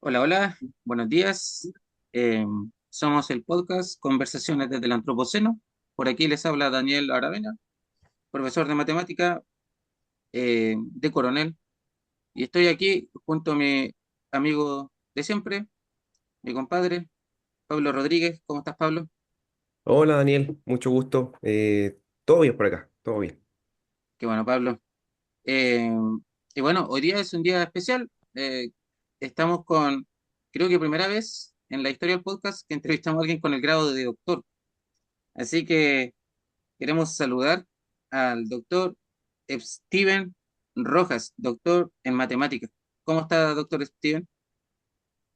Hola, hola, buenos días. Eh, Somos el podcast Conversaciones desde el Antropoceno. Por aquí les habla Daniel Aravena, profesor de matemática de Coronel. Y estoy aquí junto a mi amigo de siempre, mi compadre, Pablo Rodríguez. ¿Cómo estás, Pablo? Hola Daniel, mucho gusto. Todo bien por acá, todo bien. Qué bueno, Pablo. Eh, y bueno, hoy día es un día especial. Estamos con, creo que primera vez en la historia del podcast que entrevistamos a alguien con el grado de doctor. Así que queremos saludar al doctor Steven Rojas, doctor en matemáticas. ¿Cómo está, doctor Steven?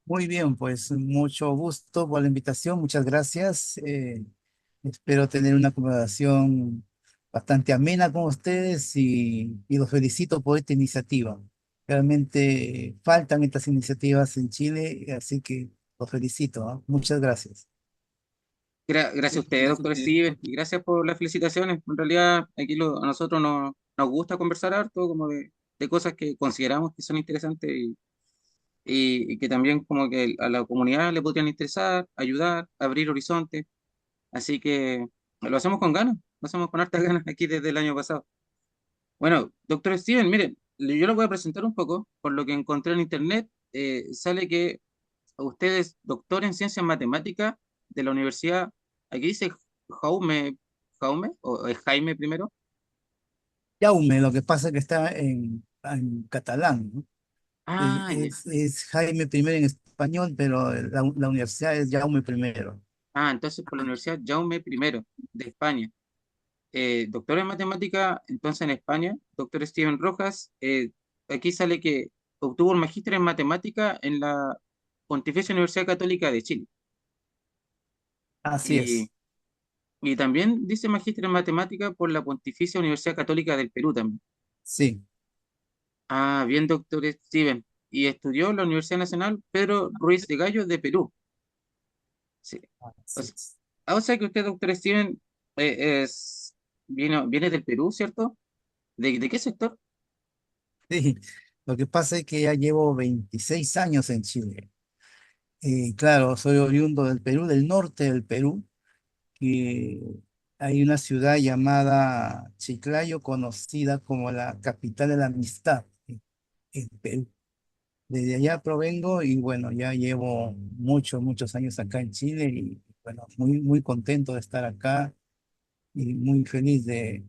Muy bien, pues mucho gusto por la invitación, muchas gracias. Espero tener una conversación bastante amena con ustedes y los felicito por esta iniciativa. Realmente faltan estas iniciativas en Chile, así que los felicito, ¿ah? Muchas gracias. Gracias a usted, doctor Steven, y gracias por las felicitaciones. En realidad, a nosotros nos gusta conversar harto, como de cosas que consideramos que son interesantes y que también como que a la comunidad le podrían interesar, ayudar, abrir horizontes. Así que lo hacemos con ganas, lo hacemos con hartas ganas aquí desde el año pasado. Bueno, doctor Steven, mire, yo lo voy a presentar un poco, por lo que encontré en internet, sale que usted es doctor en ciencias matemáticas de la universidad, aquí dice Jaume, Jaume, o es Jaime primero. Jaume, lo que pasa es que está en catalán, ¿no? Ah, ya. Es Jaime primero en español, pero la universidad es Jaume primero. Ah, entonces por la Universidad Jaume primero de España. Doctor en matemática, entonces en España, doctor Steven Rojas, aquí sale que obtuvo un magíster en matemática en la Pontificia Universidad Católica de Chile. Así es, Y también dice magíster en matemática por la Pontificia Universidad Católica del Perú también. sí. Ah, bien, doctor Steven. Y estudió en la Universidad Nacional Pedro Ruiz de Gallo de Perú. Sí. O Así sea, es. o sea que usted, doctor Steven, viene del Perú, ¿cierto? ¿De qué sector? Sí, lo que pasa es que ya llevo 26 años en Chile. Claro, soy oriundo del Perú, del norte del Perú, que hay una ciudad llamada Chiclayo, conocida como la capital de la amistad en Perú. Desde allá provengo y bueno, ya llevo muchos años acá en Chile y bueno, muy contento de estar acá y muy feliz de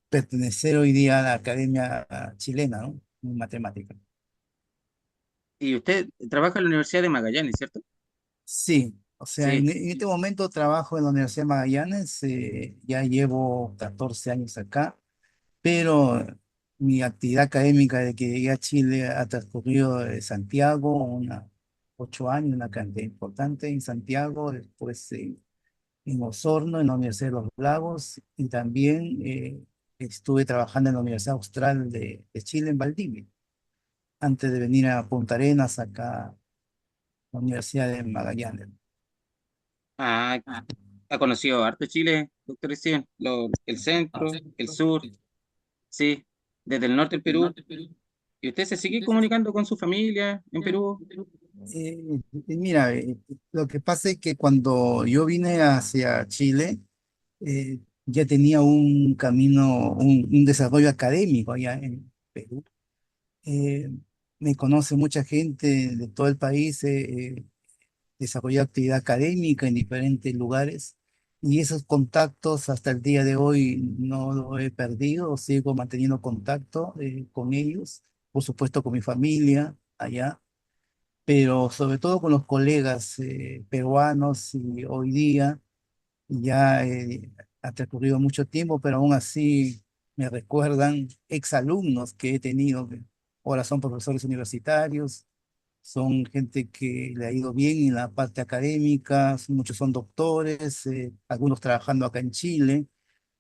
pertenecer hoy día a la Academia Chilena, ¿no? En matemática. Y usted trabaja en la Universidad de Magallanes, ¿cierto? Sí, o sea, Sí. en este momento trabajo en la Universidad de Magallanes, ya llevo 14 años acá, pero mi actividad académica de que llegué a Chile ha transcurrido en Santiago, 8 años, una cantidad importante en Santiago, después en Osorno, en la Universidad de los Lagos, y también estuve trabajando en la Universidad Austral de Chile, en Valdivia, antes de venir a Punta Arenas, acá, a la Universidad de Magallanes. Ah, ha conocido harto Chile, doctor Steven. El centro, el sur, sí, desde el norte del Perú. ¿Y usted se sigue comunicando con su familia en Perú? Mira, lo que pasa es que cuando yo vine hacia Chile, ya tenía un camino, un desarrollo académico allá en Perú. Eh, Me conoce mucha gente de todo el país, desarrollé actividad académica en diferentes lugares y esos contactos hasta el día de hoy no lo he perdido, sigo manteniendo contacto con ellos, por supuesto con mi familia allá, pero sobre todo con los colegas peruanos y hoy día ya ha transcurrido mucho tiempo, pero aún así me recuerdan exalumnos que he tenido, que ahora son profesores universitarios, son gente que le ha ido bien en la parte académica, muchos son doctores, algunos trabajando acá en Chile,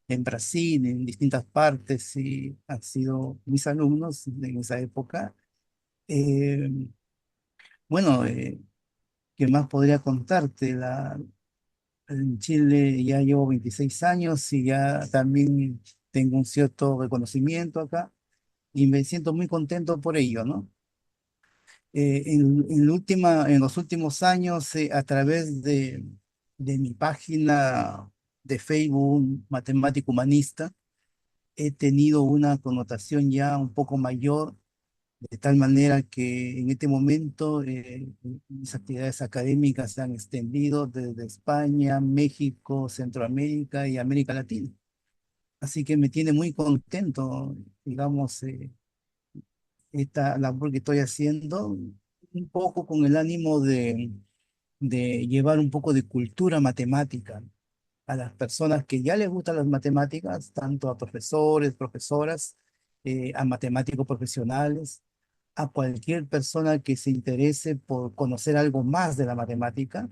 en Brasil, en distintas partes, y han sido mis alumnos en esa época. Eh, bueno, ¿qué más podría contarte? En Chile ya llevo 26 años y ya también tengo un cierto reconocimiento acá y me siento muy contento por ello, ¿no? En los últimos años, a través de mi página de Facebook, Matemático Humanista, he tenido una connotación ya un poco mayor, de tal manera que en este momento mis actividades académicas se han extendido desde España, México, Centroamérica y América Latina. Así que me tiene muy contento, digamos, esta labor que estoy haciendo, un poco con el ánimo de llevar un poco de cultura matemática a las personas que ya les gustan las matemáticas, tanto a profesores, profesoras, a matemáticos profesionales, a cualquier persona que se interese por conocer algo más de la matemática.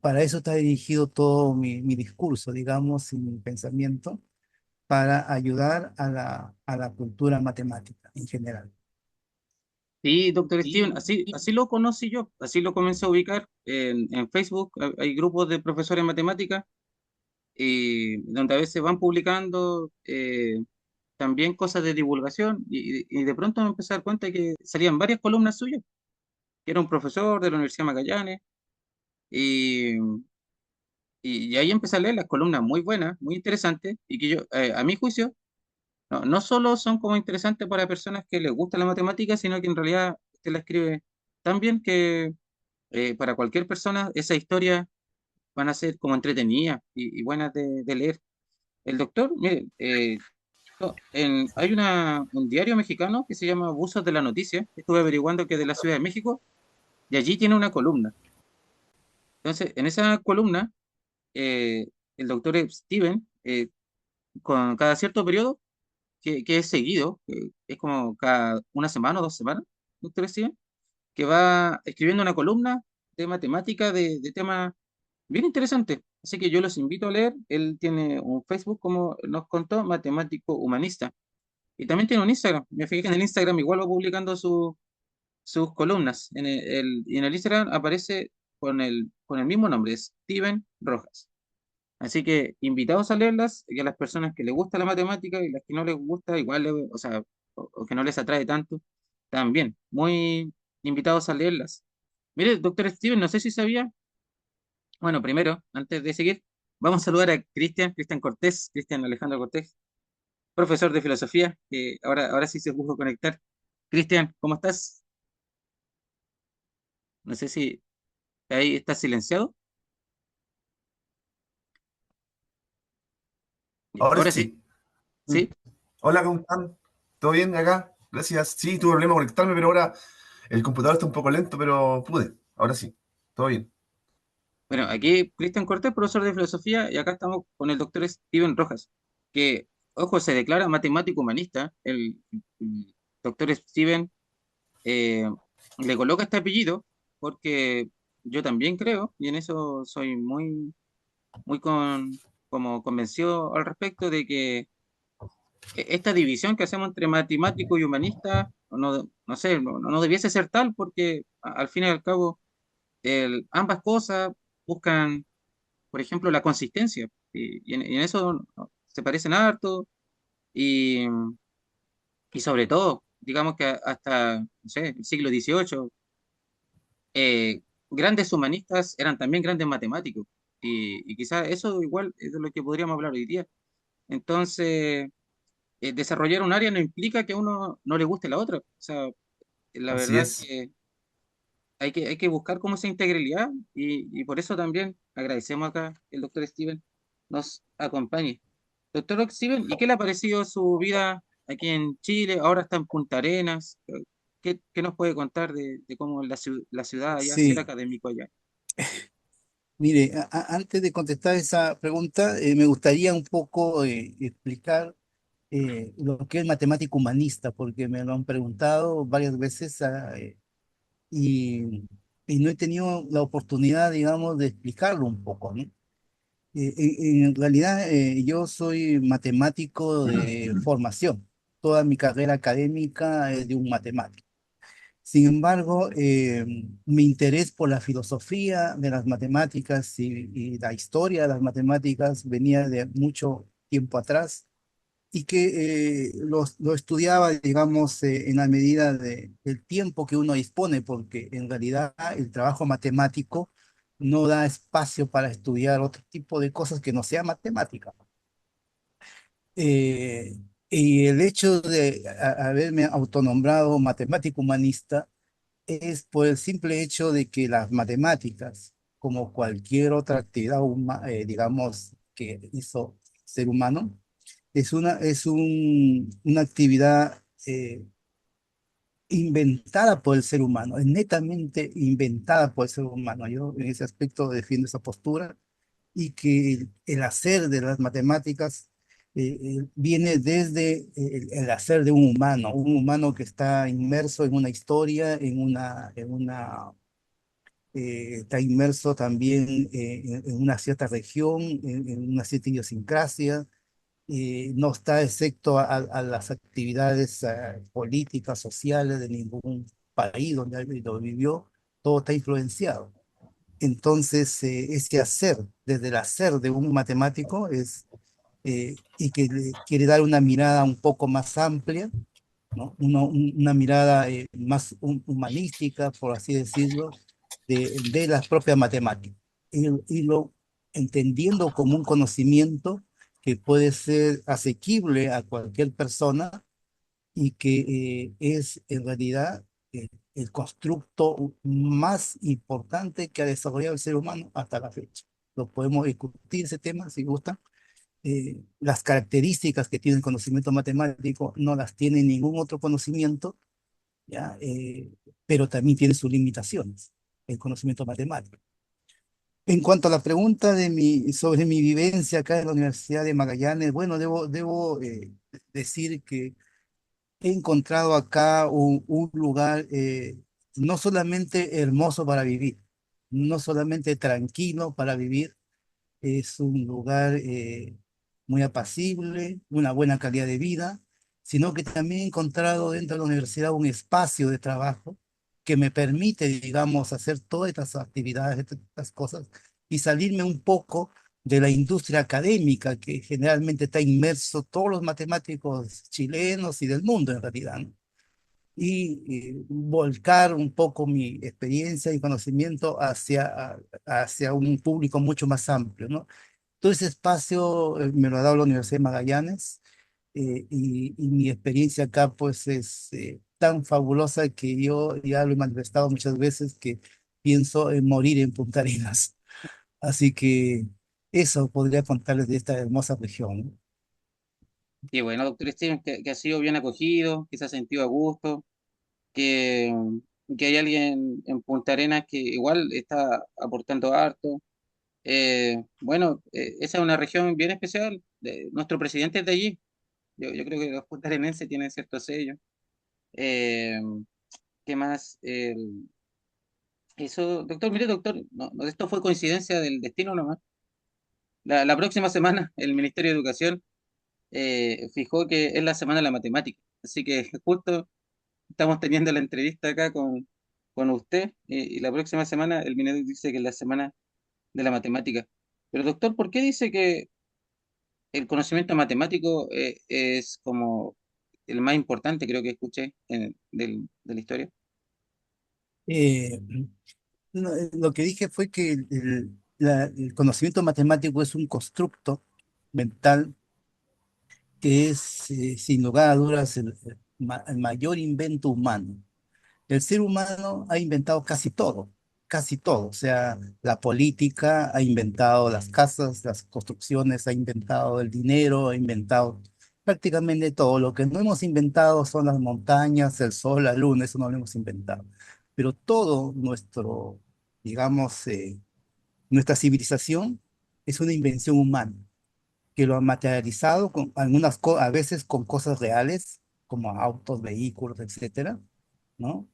Para eso está dirigido todo mi discurso, digamos, y mi pensamiento, para ayudar a la cultura matemática en general. Sí, doctor Steven, así lo conocí yo, así lo comencé a ubicar en Facebook. Hay grupos de profesores de matemáticas donde a veces van publicando también cosas de divulgación y de pronto me empecé a dar cuenta que salían varias columnas suyas, que era un profesor de la Universidad Magallanes y, y ahí empecé a leer las columnas muy buenas, muy interesantes y que yo, a mi juicio, no solo son como interesantes para personas que les gusta la matemática, sino que en realidad usted la escribe tan bien que para cualquier persona esas historias van a ser como entretenidas y buenas de leer. El doctor, mire, hay un diario mexicano que se llama Buzos de la Noticia. Estuve averiguando que es de la Ciudad de México y allí tiene una columna. Entonces, en esa columna, eh, el doctor Steven, con cada cierto periodo, que es seguido, es como cada una semana o 2 semanas, doctor Steven, que va escribiendo una columna de matemática de temas bien interesantes. Así que yo los invito a leer. Él tiene un Facebook, como nos contó, matemático humanista. Y también tiene un Instagram. Me fijé que en el Instagram igual va publicando sus columnas. Y en el Instagram aparece con el mismo nombre, Steven Rojas. Así que invitados a leerlas, y a las personas que les gusta la matemática y las que no les gusta, igual, o sea, o que no les atrae tanto, también, muy invitados a leerlas. Mire, doctor Steven, no sé si sabía, bueno, primero, antes de seguir, vamos a saludar a Cristian Cortés, Cristian Alejandro Cortés, profesor de filosofía, que ahora sí se pudo conectar. Cristian, ¿cómo estás? No sé si ahí estás silenciado. Ya, Ahora ahora sí, sí. Mm. sí. Hola, ¿cómo están? ¿Todo bien acá? Gracias. Sí, tuve problema conectarme, pero ahora el computador está un poco lento, pero pude. Ahora sí. Todo bien. Bueno, aquí Cristian Cortés, profesor de filosofía, y acá estamos con el doctor Steven Rojas, que, ojo, se declara matemático humanista. El doctor Steven eh, le coloca este apellido porque yo también creo, y en eso soy muy como convencido al respecto de que esta división que hacemos entre matemático y humanista, no sé, no debiese ser tal porque al fin y al cabo ambas cosas buscan, por ejemplo, la consistencia y en eso se parecen harto y, y sobre todo, digamos que hasta, no sé, el siglo XVIII, grandes humanistas eran también grandes matemáticos y quizás eso igual es de lo que podríamos hablar hoy día. Entonces, desarrollar un área no implica que a uno no le guste la otra. O sea, la Así verdad es es. que hay que buscar como esa integralidad y por eso también agradecemos acá que el doctor Steven nos acompañe. Doctor Steven, ¿y qué le ha parecido su vida aquí en Chile? Ahora está en Punta Arenas. ¿Qué nos puede contar de cómo es la ciudad allá, ser Sí, académico allá? mire, antes de contestar esa pregunta, me gustaría un poco explicar lo que es matemático humanista, porque me lo han preguntado varias veces y, y no he tenido la oportunidad, digamos, de explicarlo un poco, ¿no? En realidad, yo soy matemático de formación. Toda mi carrera académica es de un matemático. Sin embargo, mi interés por la filosofía de las matemáticas y la historia de las matemáticas venía de mucho tiempo atrás. y que lo estudiaba, digamos, en la medida del tiempo que uno dispone, porque en realidad el trabajo matemático no da espacio para estudiar otro tipo de cosas que no sea matemática. Eh, y el hecho de haberme autonombrado matemático humanista es por el simple hecho de que las matemáticas, como cualquier otra actividad, digamos, que hizo ser humano, una actividad inventada por el ser humano, es netamente inventada por el ser humano. Yo en ese aspecto defiendo esa postura y que el hacer de las matemáticas viene desde el hacer de un humano que está inmerso en una historia, está inmerso también en una cierta región, en una cierta idiosincrasia, no está excepto a las actividades políticas, sociales de ningún país donde lo vivió, todo está influenciado. Entonces, ese hacer, desde el hacer de un matemático, y que le quiere dar una mirada un poco más amplia, ¿no? Una mirada más humanística, por así decirlo, de las propias matemáticas. Y lo entendiendo como un conocimiento que puede ser asequible a cualquier persona y que es en realidad el constructo más importante que ha desarrollado el ser humano hasta la fecha. Lo podemos discutir ese tema si gusta. Las características que tiene el conocimiento matemático no las tiene ningún otro conocimiento, ¿ya? Pero también tiene sus limitaciones, el conocimiento matemático. En cuanto a la pregunta sobre mi vivencia acá en la Universidad de Magallanes, bueno, debo decir que he encontrado acá un lugar no solamente hermoso para vivir, no solamente tranquilo para vivir, es un lugar muy apacible, una buena calidad de vida, sino que también he encontrado dentro de la universidad un espacio de trabajo que me permite, digamos, hacer todas estas actividades, estas cosas, y salirme un poco de la industria académica que generalmente está inmerso todos los matemáticos chilenos y del mundo en realidad, ¿no? Y volcar un poco mi experiencia y conocimiento hacia un público mucho más amplio, ¿no? Todo ese espacio me lo ha dado la Universidad de Magallanes, y mi experiencia acá pues es tan fabulosa que yo ya lo he manifestado muchas veces que pienso en morir en Punta Arenas. Así que eso podría contarles de esta hermosa región, ¿no? Y bueno, doctor Steven, que ha sido bien acogido, que se ha sentido a gusto, que, que hay alguien en Punta Arenas que igual está aportando harto. Bueno, esa es una región bien especial. Nuestro presidente es de allí. Yo creo que los puntarenenses tienen cierto sello. Eh, ¿Qué más? Eso, doctor, mire, doctor, esto fue coincidencia del destino nomás. La próxima semana el Ministerio de Educación fijó que es la semana de la matemática. Así que justo estamos teniendo la entrevista acá con usted, y la próxima semana el Ministerio dice que es la semana de la matemática. Pero doctor, ¿por qué dice que el conocimiento matemático es como el más importante, creo que escuché, de la historia? Eh, lo que dije fue que el conocimiento matemático es un constructo mental que es, sin lugar a dudas, el mayor invento humano. El ser humano ha inventado casi todo, casi todo. O sea, la política ha inventado las casas, las construcciones, ha inventado el dinero, ha inventado prácticamente todo. Lo que no hemos inventado son las montañas, el sol, la luna, eso no lo hemos inventado. Pero todo digamos, nuestra civilización es una invención humana que lo ha materializado a veces con cosas reales, como autos, vehículos, etcétera, ¿no?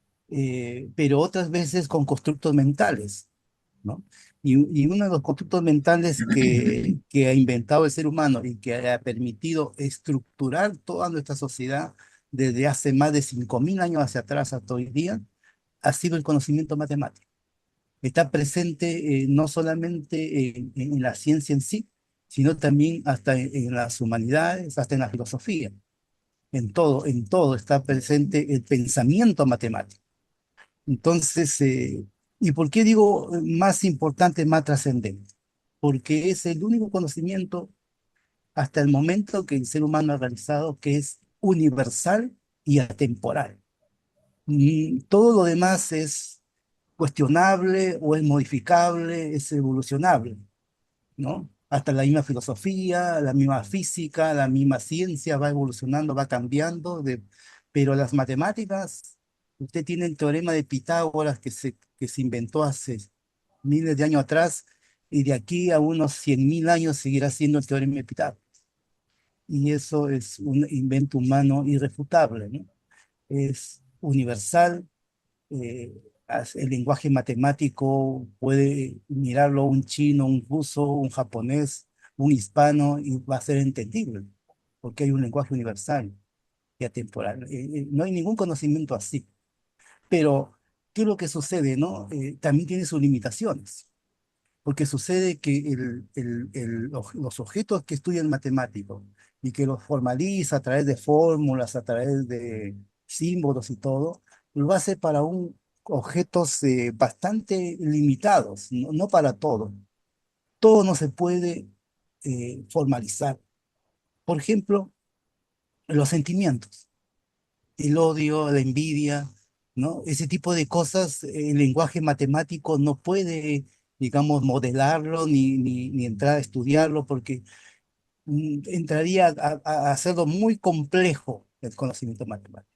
Pero otras veces con constructos mentales, ¿no? Y uno de los constructos mentales que ha inventado el ser humano y que ha permitido estructurar toda nuestra sociedad desde hace más de 5.000 años hacia atrás hasta hoy día, ha sido el conocimiento matemático. Está presente no solamente en la ciencia en sí, sino también hasta en las humanidades, hasta en la filosofía. En todo está presente el pensamiento matemático. Entonces, ¿y por qué digo más importante, más trascendente? Porque es el único conocimiento hasta el momento que el ser humano ha realizado que es universal y atemporal. Todo lo demás es cuestionable o es modificable, es evolucionable, ¿no? Hasta la misma filosofía, la misma física, la misma ciencia va evolucionando, va cambiando, pero las matemáticas, usted tiene el teorema de Pitágoras que se inventó hace miles de años atrás y de aquí a unos 100.000 años seguirá siendo el teorema de Pitágoras. Y eso es un invento humano irrefutable, ¿no? Es universal. El lenguaje matemático puede mirarlo un chino, un ruso, un japonés, un hispano y va a ser entendible, porque hay un lenguaje universal y atemporal. No hay ningún conocimiento así. Pero, ¿qué es lo que sucede, no? También tiene sus limitaciones, porque sucede que los objetos que estudian matemáticos y que los formaliza a través de fórmulas, a través de símbolos y todo, lo hace para objetos bastante limitados, no, no para todo. Todo no se puede formalizar. Por ejemplo, los sentimientos, el odio, la envidia, ¿no? Ese tipo de cosas, el lenguaje matemático no puede, digamos, modelarlo ni entrar a estudiarlo porque entraría a hacerlo muy complejo el conocimiento matemático.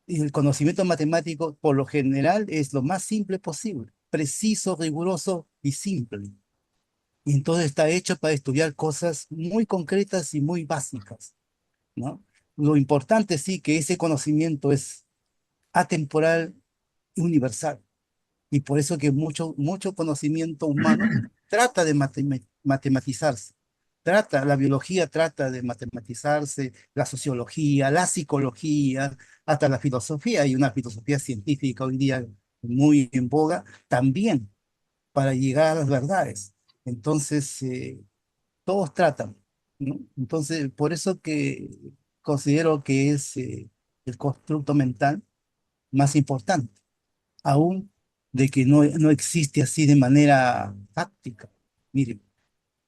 Y el conocimiento matemático, por lo general, es lo más simple posible, preciso, riguroso y simple. Y entonces está hecho para estudiar cosas muy concretas y muy básicas, ¿no? Lo importante sí que ese conocimiento es atemporal y universal. Y por eso que mucho conocimiento humano trata de matematizarse. La biología trata de matematizarse, la sociología, la psicología, hasta la filosofía. Hay una filosofía científica hoy día muy en boga, también para llegar a las verdades. Entonces, todos tratan, ¿no? Entonces, por eso que considero que es el constructo mental más importante aún de que no existe así de manera fáctica. Mire,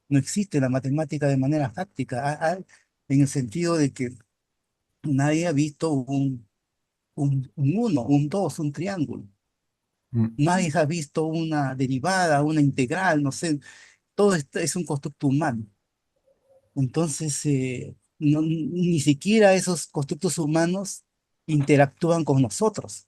no existe la matemática de manera fáctica, en el sentido de que nadie ha visto un uno, un dos, un triángulo. Mm. Nadie ha visto una derivada, una integral, no sé. Todo esto es un constructo humano. Entonces, ni siquiera esos constructos humanos interactúan con nosotros.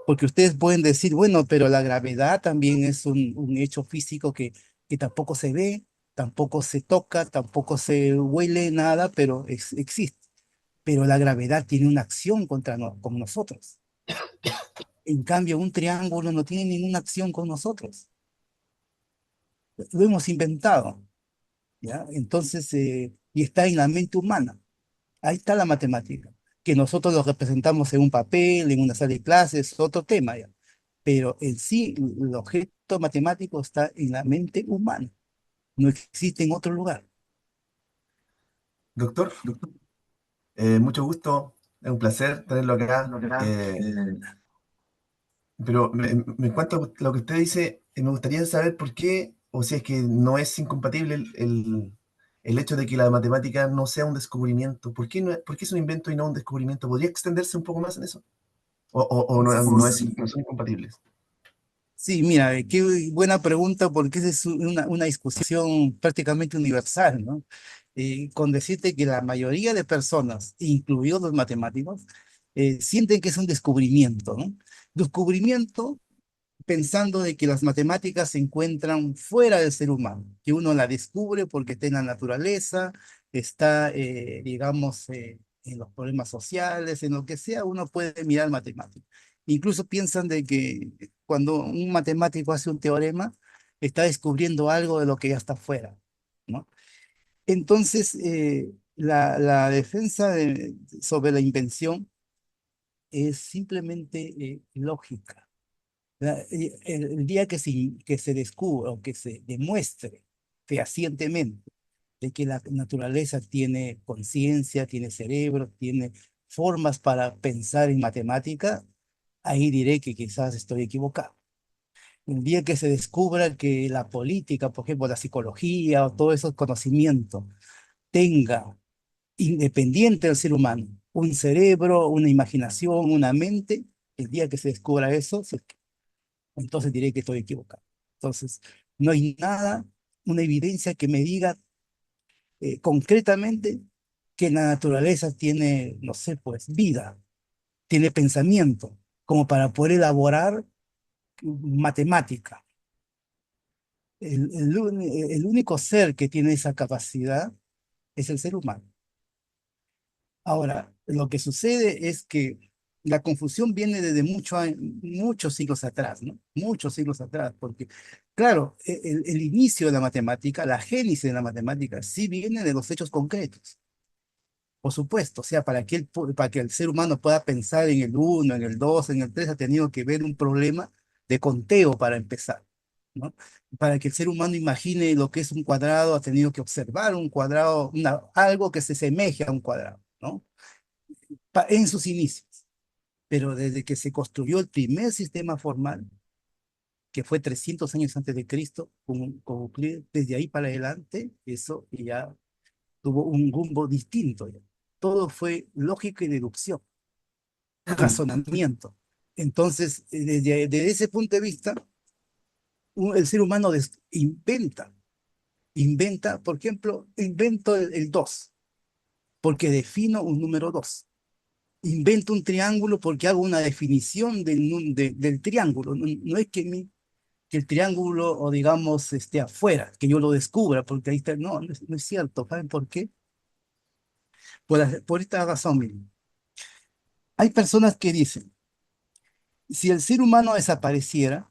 Porque ustedes pueden decir, bueno, pero la gravedad también es un hecho físico que tampoco se ve, tampoco se toca, tampoco se huele nada, pero existe. Pero la gravedad tiene una acción con nosotros. En cambio, un triángulo no tiene ninguna acción con nosotros. Lo hemos inventado, ¿ya? Entonces, y está en la mente humana. Ahí está la matemática. Que nosotros lo representamos en un papel, en una sala de clases, es otro tema, ¿ya? Pero en sí, el objeto matemático está en la mente humana, no existe en otro lugar. Doctor, mucho gusto, es un placer tenerlo acá. Pero en cuanto a lo que usted dice, me gustaría saber por qué, o si es que no es incompatible el hecho de que la matemática no sea un descubrimiento. ¿Por qué, por qué es un invento y no un descubrimiento? ¿Podría extenderse un poco más en eso? ¿O no, no son incompatibles? Sí, mira, qué buena pregunta porque esa es una discusión prácticamente universal, ¿no? Con decirte que la mayoría de personas, incluidos los matemáticos, sienten que es un descubrimiento, ¿no? Descubrimiento pensando de que las matemáticas se encuentran fuera del ser humano, que uno la descubre porque está en la naturaleza, está, digamos, en los problemas sociales, en lo que sea, uno puede mirar matemáticas. Incluso piensan de que cuando un matemático hace un teorema, está descubriendo algo de lo que ya está fuera, ¿no? Entonces, la defensa sobre la invención es simplemente lógica. El día que se descubra o que se demuestre fehacientemente de que la naturaleza tiene conciencia, tiene cerebro, tiene formas para pensar en matemática, ahí diré que quizás estoy equivocado. El día que se descubra que la política, por ejemplo, la psicología o todos esos conocimientos tenga independiente del ser humano, un cerebro, una imaginación, una mente, el día que se descubra eso, entonces diré que estoy equivocado. Entonces, no hay nada, una evidencia que me diga concretamente que la naturaleza tiene, no sé, pues vida, tiene pensamiento, como para poder elaborar matemática. El único ser que tiene esa capacidad es el ser humano. Ahora, lo que sucede es que la confusión viene desde muchos siglos atrás, ¿no? Muchos siglos atrás, porque, claro, el inicio de la matemática, la génesis de la matemática, sí viene de los hechos concretos. Por supuesto, o sea, para que el ser humano pueda pensar en el uno, en el 2, en el 3, ha tenido que ver un problema de conteo para empezar, ¿no? Para que el ser humano imagine lo que es un cuadrado, ha tenido que observar un cuadrado, algo que se semeje a un cuadrado, ¿no? En sus inicios. Pero desde que se construyó el primer sistema formal, que fue 300 años antes de Cristo, con Euclides, desde ahí para adelante, eso ya tuvo un rumbo distinto. Ya. Todo fue lógica y deducción, razonamiento. Entonces, desde ese punto de vista, el ser humano inventa, por ejemplo, invento el 2, porque defino un número 2. Invento un triángulo porque hago una definición del triángulo. No, no es que el triángulo, o digamos, esté afuera, que yo lo descubra, porque ahí está. No, no es cierto. ¿Saben por qué? Por esta razón, miren. Hay personas que dicen, si el ser humano desapareciera,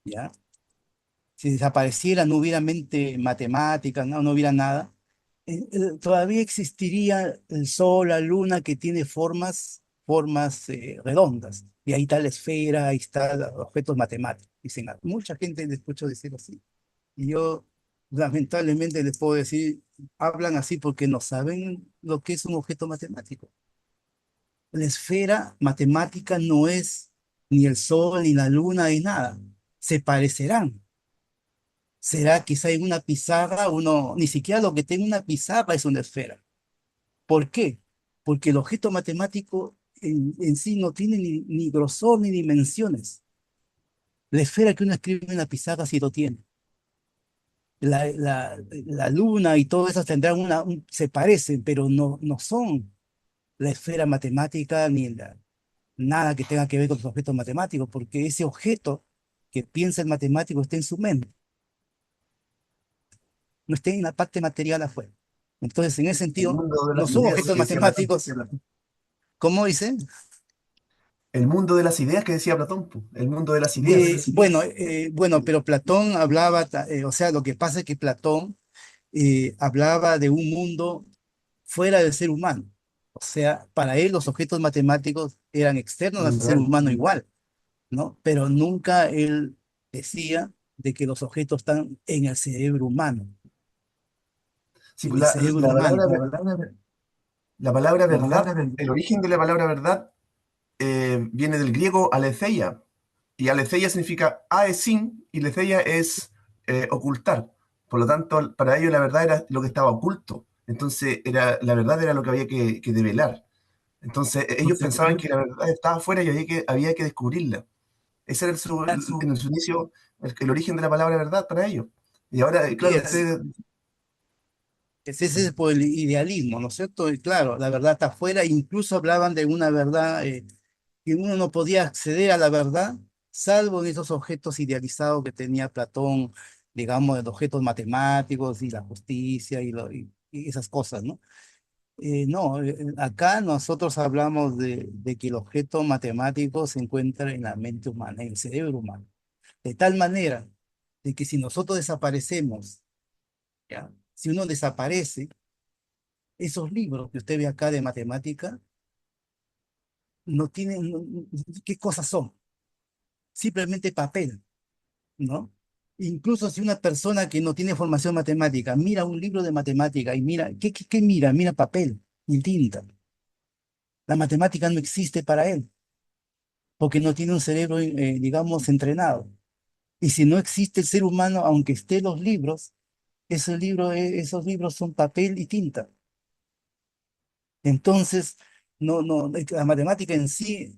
¿ya? Si desapareciera, no hubiera mente matemática, no hubiera nada, todavía existiría el Sol, la Luna, que tiene formas redondas. Y ahí está la esfera, ahí están los objetos matemáticos. Dicen, mucha gente le escucho decir así. Y yo, lamentablemente, les puedo decir, hablan así porque no saben lo que es un objeto matemático. La esfera matemática no es ni el Sol, ni la Luna, ni nada. Se parecerán. Será quizá en una pizarra, ni siquiera lo que tenga una pizarra es una esfera. ¿Por qué? Porque el objeto matemático en sí no tiene ni grosor ni dimensiones. La esfera que uno escribe en la pizarra sí lo tiene. La luna y todo eso tendrán se parecen, pero no son la esfera matemática ni nada que tenga que ver con los objetos matemáticos, porque ese objeto que piensa el matemático está en su mente, no está en la parte material afuera. Entonces, en ese El sentido, mundo de no las son ideas objetos que decía Platón. matemáticos. ¿Cómo dice? El mundo de las ideas que decía Platón, po. El mundo de las ideas. Bueno, pero Platón hablaba, o sea, lo que pasa es que Platón hablaba de un mundo fuera del ser humano. O sea, para él los objetos matemáticos eran externos al ser humano igual, ¿no? Pero nunca él decía de que los objetos están en el cerebro humano, Sí, en el cerebro humano. la palabra verdad, el origen de la palabra verdad viene del griego aletheia. Y aletheia significa aesin y letheia es ocultar. Por lo tanto, para ellos la verdad era lo que estaba oculto. Entonces, la verdad era lo que había que develar. Entonces, ellos pensaban que la verdad estaba afuera y había que descubrirla. Ese era en su inicio el origen de la palabra verdad para ellos. Y ahora, Y claro, ustedes, ese es por el idealismo, ¿no es cierto? Y claro, la verdad está afuera, incluso hablaban de una verdad que uno no podía acceder a la verdad, salvo en esos objetos idealizados que tenía Platón, digamos, de objetos matemáticos y la justicia y esas cosas, ¿no? No, acá nosotros hablamos de que el objeto matemático se encuentra en la mente humana, en el cerebro humano, de tal manera de que si nosotros desaparecemos, ¿ya? Si uno desaparece, esos libros que usted ve acá de matemática no tienen, ¿qué cosas son? Simplemente papel, ¿no? Incluso si una persona que no tiene formación matemática mira un libro de matemática y mira, ¿qué mira? Mira papel y tinta. La matemática no existe para él, porque no tiene un cerebro, digamos, entrenado. Y si no existe el ser humano, aunque estén los libros, esos libros son papel y tinta. Entonces, la matemática en sí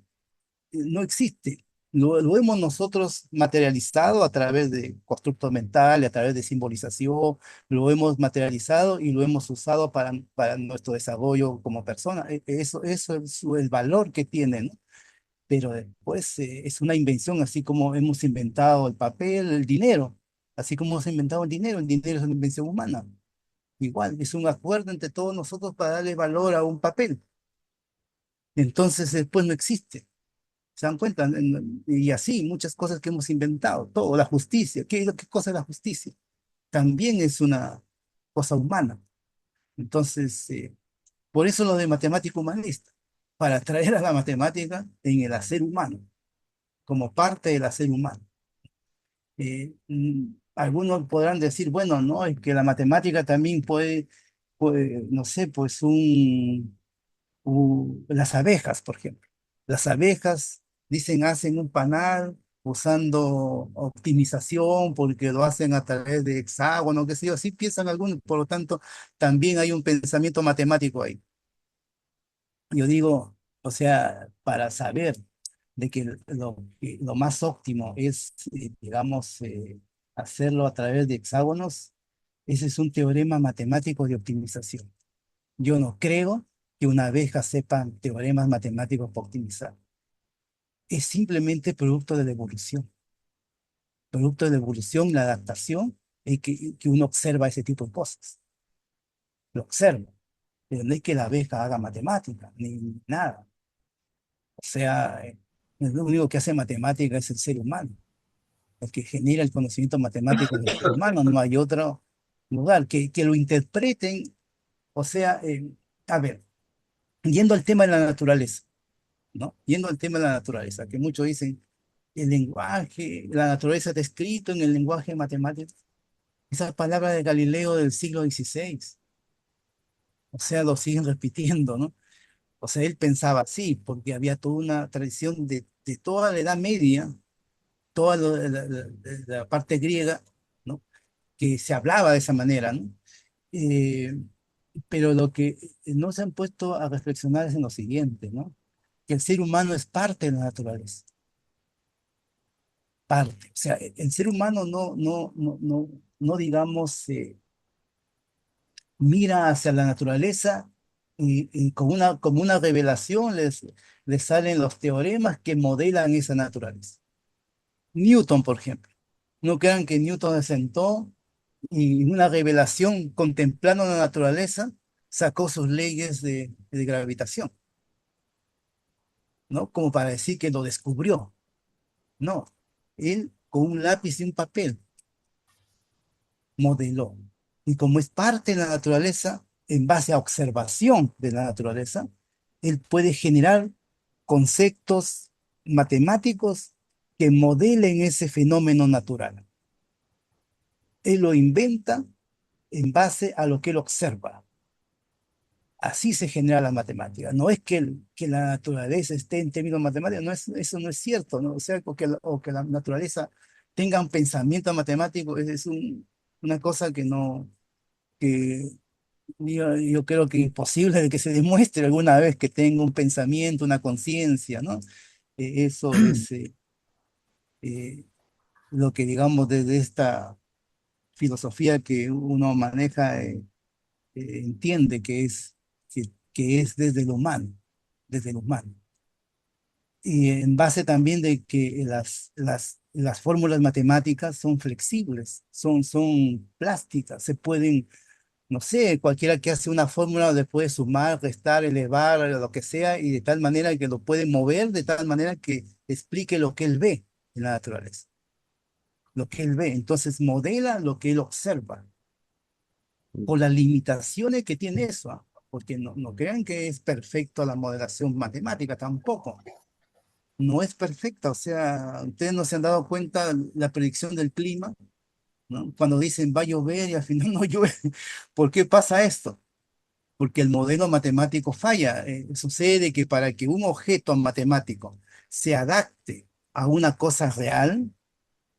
no existe. Lo hemos nosotros materializado a través de constructos mentales, a través de simbolización, lo hemos materializado y lo hemos usado para nuestro desarrollo como persona. Eso es el valor que tiene, ¿no? Pero después es una invención, así como hemos inventado el papel, el dinero, así como hemos inventado el dinero es una invención humana. Igual, es un acuerdo entre todos nosotros para darle valor a un papel. Entonces después no existe. ¿Se dan cuenta? Y así, muchas cosas que hemos inventado, todo, la justicia. ¿Qué cosa es la justicia? También es una cosa humana. Entonces, por eso lo de matemático humanista, para traer a la matemática en el hacer humano, como parte del hacer humano. Algunos podrán decir, bueno, no, es que la matemática también puede, no sé, pues las abejas, por ejemplo. Las abejas, dicen, hacen un panal usando optimización porque lo hacen a través de hexágono, qué sé yo, así piensan algunos, por lo tanto, también hay un pensamiento matemático ahí. Yo digo, o sea, para saber de que lo más óptimo es, digamos, hacerlo a través de hexágonos, ese es un teorema matemático de optimización. Yo no creo que una abeja sepa teoremas matemáticos para optimizar. Es simplemente producto de la evolución. Producto de la evolución, la adaptación, que uno observa ese tipo de cosas. Lo observa. Pero no es que la abeja haga matemática, ni nada. O sea, lo único que hace matemática es el ser humano. El que genera el conocimiento matemático del ser humano. No hay otro lugar. Que lo interpreten, o sea, a ver, yendo al tema de la naturaleza. ¿No? Yendo al tema de la naturaleza, que muchos dicen, el lenguaje, la naturaleza está escrito en el lenguaje matemático. Esas palabras de Galileo del siglo XVI, o sea, lo siguen repitiendo, ¿no? O sea, él pensaba así, porque había toda una tradición de toda la Edad Media, toda la parte griega, ¿no? Que se hablaba de esa manera, ¿no? Eh, pero lo que no se han puesto a reflexionar es en lo siguiente, ¿no? Que el ser humano es parte de la naturaleza. Parte. O sea, el ser humano no digamos, mira hacia la naturaleza y como una revelación les salen los teoremas que modelan esa naturaleza. Newton, por ejemplo. No crean que Newton se sentó y en una revelación contemplando la naturaleza sacó sus leyes de gravitación, ¿no? Como para decir que lo descubrió. No. Él con un lápiz y un papel modeló. Y como es parte de la naturaleza, en base a observación de la naturaleza, él puede generar conceptos matemáticos que modelen ese fenómeno natural. Él lo inventa en base a lo que él observa. Así se genera la matemática. No es que la naturaleza esté en términos matemáticos, eso no es cierto, ¿no? O sea, o que la naturaleza tenga un pensamiento matemático, una cosa que no, que yo creo que es imposible de que se demuestre alguna vez que tenga un pensamiento, una conciencia, ¿no? Eso es eh, lo que, digamos, desde esta filosofía que uno maneja, entiende que es desde lo humano, desde lo humano. Y en base también de que las fórmulas matemáticas son flexibles, son plásticas, se pueden, no sé, cualquiera que hace una fórmula le puede sumar, restar, elevar, lo que sea, y de tal manera que lo puede mover, de tal manera que explique lo que él ve en la naturaleza, lo que él ve. Entonces modela lo que él observa, por las limitaciones que tiene eso, ¿ah? Porque no crean que es perfecto la modelación matemática tampoco. No es perfecta, o sea, ustedes no se han dado cuenta la predicción del clima. ¿no? Cuando dicen va a llover y al final no llueve. ¿Por qué pasa esto? Porque el modelo matemático falla. Sucede que para que un objeto matemático se adapte a una cosa real,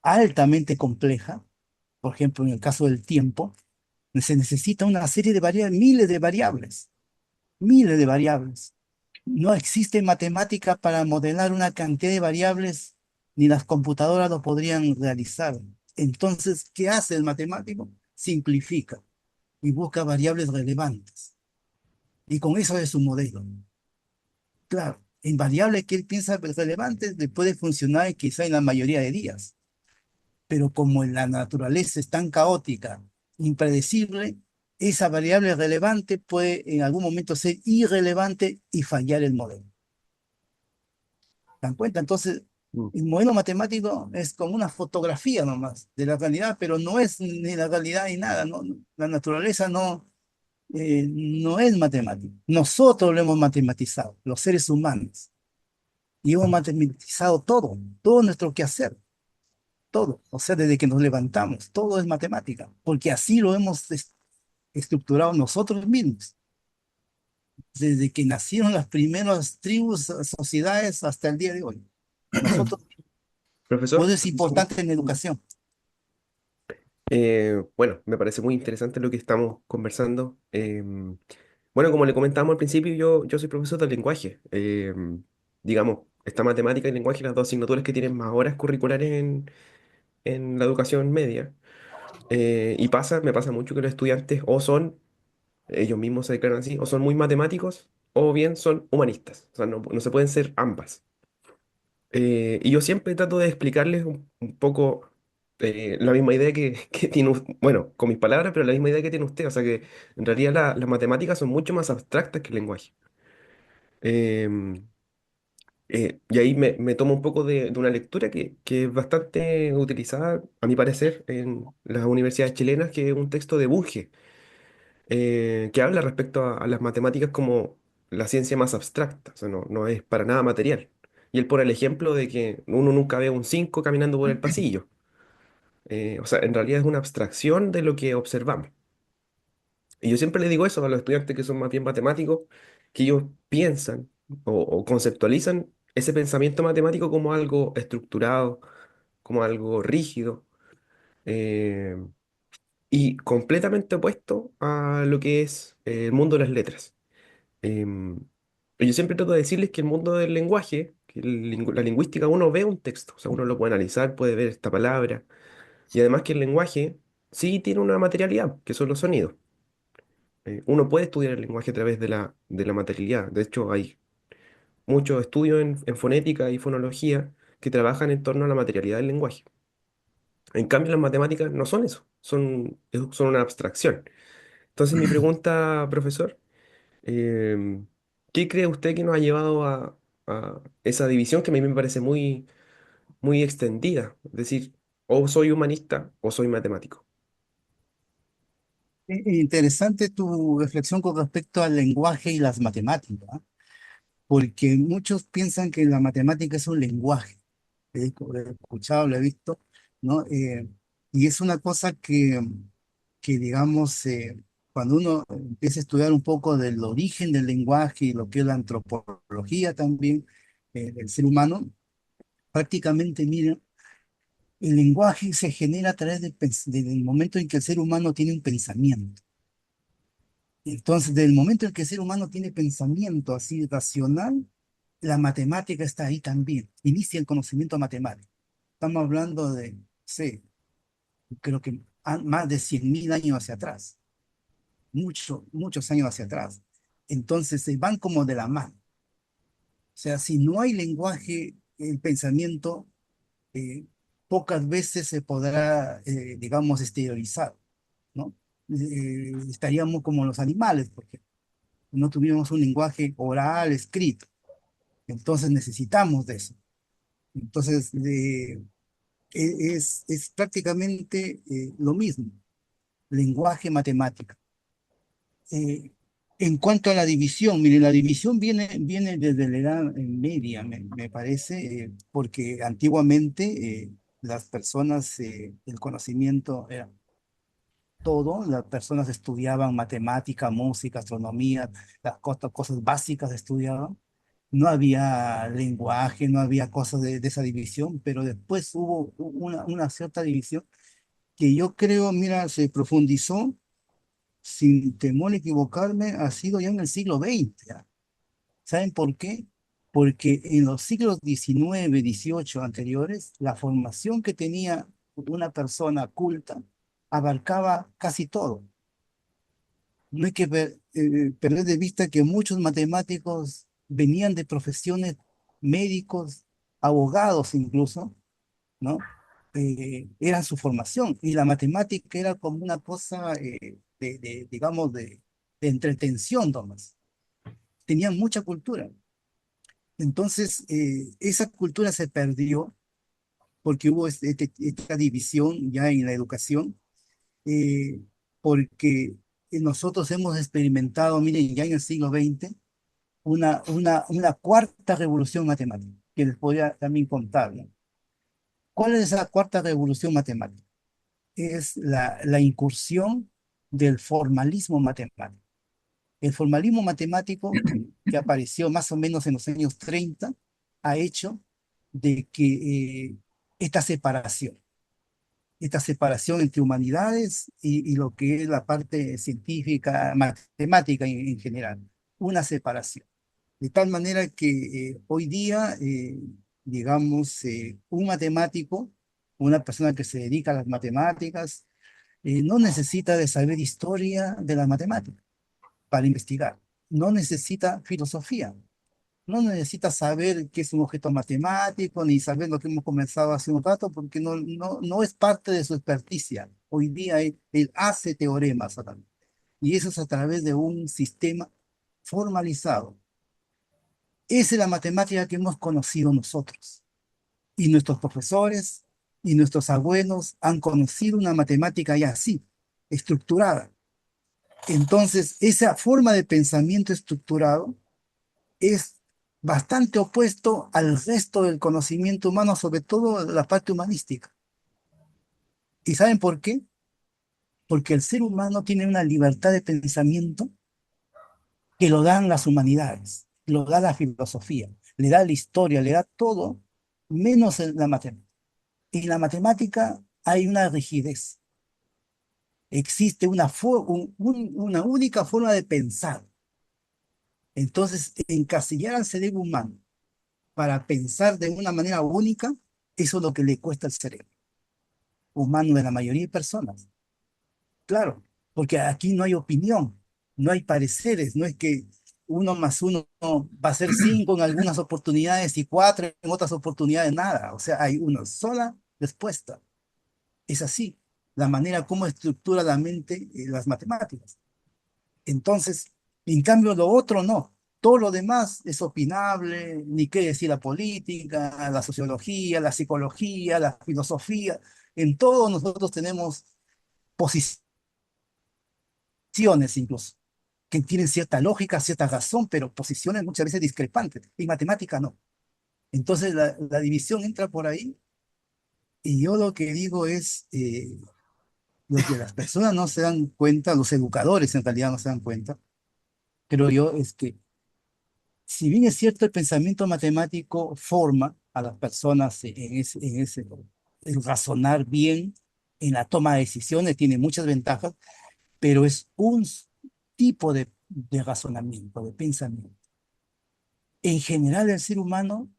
altamente compleja, por ejemplo, en el caso del tiempo, se necesita una serie de variables, miles de variables. No existe matemática para modelar una cantidad de variables, ni las computadoras lo podrían realizar. Entonces, ¿qué hace el matemático? Simplifica y busca variables relevantes. Y con eso es su modelo. Claro, en variables que él piensa relevantes le puede funcionar quizá en la mayoría de días, pero como en la naturaleza es tan caótica, impredecible, esa variable relevante puede en algún momento ser irrelevante y fallar el modelo. ¿Dan cuenta? Entonces, Mm. el modelo matemático es como una fotografía nomás de la realidad, pero no es ni la realidad ni nada, ¿no? La naturaleza no es matemática. Nosotros lo hemos matematizado, los seres humanos, y hemos matematizado todo, todo nuestro quehacer, todo. O sea, desde que nos levantamos, todo es matemática, porque así lo hemos estructurado nosotros mismos. Desde que nacieron las primeras tribus, sociedades, hasta el día de hoy. Nosotros, por Profesor, eso es importante en educación. bueno, me parece muy interesante lo que estamos conversando. Bueno, como le comentábamos al principio, yo soy profesor de lenguaje. Digamos, esta matemática y lenguaje, las dos asignaturas que tienen más horas curriculares en la educación media. Y me pasa mucho que los estudiantes o son, ellos mismos se declaran así, o son muy matemáticos, o bien son humanistas. O sea, no se pueden ser ambas. Y yo siempre trato de explicarles un poco la misma idea que tiene, bueno, con mis palabras, pero la misma idea que tiene usted. O sea que en realidad las matemáticas son mucho más abstractas que el lenguaje. Em, y ahí me tomo un poco de una lectura que es bastante utilizada, a mi parecer, en las universidades chilenas, que es un texto de Bunge, que habla respecto a las matemáticas como la ciencia más abstracta, o sea, no es para nada material. Y él pone el ejemplo de que uno nunca ve un 5 caminando por el pasillo. O sea, en realidad es una abstracción de lo que observamos. Y yo siempre le digo eso a los estudiantes que son más bien matemáticos, que ellos piensan o conceptualizan ese pensamiento matemático como algo estructurado, como algo rígido, eh, y completamente opuesto a lo que es el mundo de las letras. Em, yo siempre trato de decirles que el mundo del lenguaje, que la lingüística, uno ve un texto, o sea, uno lo puede analizar, puede ver esta palabra, y además que el lenguaje sí tiene una materialidad, que son los sonidos. Uno puede estudiar el lenguaje a través de la materialidad. De hecho, hay muchos estudios en fonética y fonología que trabajan en torno a la materialidad del lenguaje. En cambio, las matemáticas no son eso, son una abstracción. Entonces, mi pregunta, profesor, em, ¿qué cree usted que nos ha llevado a esa división que a mí me parece muy extendida? Es decir, o soy humanista o soy matemático. Interesante tu reflexión con respecto al lenguaje y las matemáticas, ¿ah? Porque muchos piensan que la matemática es un lenguaje. He escuchado, lo he visto, ¿no? Y es una cosa que digamos, cuando uno empieza a estudiar un poco del origen del lenguaje y lo que es la antropología también del ser humano, prácticamente, mira, el lenguaje se genera a través del momento en que el ser humano tiene un pensamiento. Entonces, del momento en que el ser humano tiene pensamiento así racional, la matemática está ahí también. Inicia el conocimiento matemático. Estamos hablando de, sí, creo que más de 100.000 años hacia atrás, muchos años hacia atrás. Entonces, se van como de la mano. O sea, si no hay lenguaje, el pensamiento eh, pocas veces se podrá, digamos, exteriorizar, ¿no? Estaríamos como los animales, porque no tuviéramos un lenguaje oral, escrito. Entonces necesitamos de eso. Entonces, es prácticamente lo mismo, lenguaje matemática. Eh, en cuanto a la división, mire, la división viene desde la Edad Media, me parece, porque antiguamente las personas, el conocimiento era todo, las personas estudiaban matemática, música, astronomía, las cosas básicas estudiaban. No había lenguaje, no había cosas de esa división, pero después hubo una cierta división que yo creo, mira, se profundizó, sin temor a equivocarme, ha sido ya en el siglo XX. ¿Ya? ¿Saben por qué? Porque en los siglos XIX, XVIII anteriores, la formación que tenía una persona culta abarcaba casi todo. No hay que perder de vista que muchos matemáticos venían de profesiones médicos, abogados incluso, ¿no? Era su formación y la matemática era como una cosa digamos, de entretención, nomás. Tenían mucha cultura. Entonces, esa cultura se perdió porque hubo esta división ya en la educación, eh, porque nosotros hemos experimentado, miren, ya en el siglo XX, una cuarta revolución matemática, que les podría también contar, ¿no? ¿Cuál es esa cuarta revolución matemática? Es la incursión del formalismo matemático. El formalismo matemático que apareció más o menos en los años 30 ha hecho de que esta separación entre humanidades y lo que es la parte científica, matemática en general, una separación. De tal manera que hoy día, digamos, un matemático, una persona que se dedica a las matemáticas, no necesita de saber historia de la matemática para investigar. No necesita filosofía. No necesita saber qué es un objeto matemático, ni saber lo que hemos comenzado hace un rato, porque no es parte de su experticia. Hoy día él hace teoremas solamente. Y eso es a través de un sistema formalizado. Esa es la matemática que hemos conocido nosotros. Y nuestros profesores y nuestros abuelos han conocido una matemática ya así, estructurada. Entonces, esa forma de pensamiento estructurado es bastante opuesto al resto del conocimiento humano, sobre todo la parte humanística. ¿Y saben por qué? Porque el ser humano tiene una libertad de pensamiento que lo dan las humanidades, lo da la filosofía, le da la historia, le da todo, menos en la matemática. En la matemática hay una rigidez, existe una única forma de pensar. Entonces, encasillar al cerebro humano para pensar de una manera única, eso es lo que le cuesta al cerebro humano de la mayoría de personas. Claro, porque aquí no hay opinión, no hay pareceres, no es que uno más uno va a ser cinco en algunas oportunidades y cuatro en otras oportunidades, nada. O sea, hay una sola respuesta. Es así, la manera como estructura la mente las matemáticas. Entonces, en cambio, lo otro no. Todo lo demás es opinable, ni qué decir la política, la sociología, la psicología, la filosofía. En todo nosotros tenemos posiciones incluso, que tienen cierta lógica, cierta razón, pero posiciones muchas veces discrepantes. En matemática no. Entonces la división entra por ahí y yo lo que digo es, lo que las personas no se dan cuenta, los educadores en realidad no se dan cuenta, creo yo, es que si bien es cierto, el pensamiento matemático forma a las personas el razonar bien, en la toma de decisiones, tiene muchas ventajas, pero es un tipo de razonamiento, de pensamiento. En general, el ser humano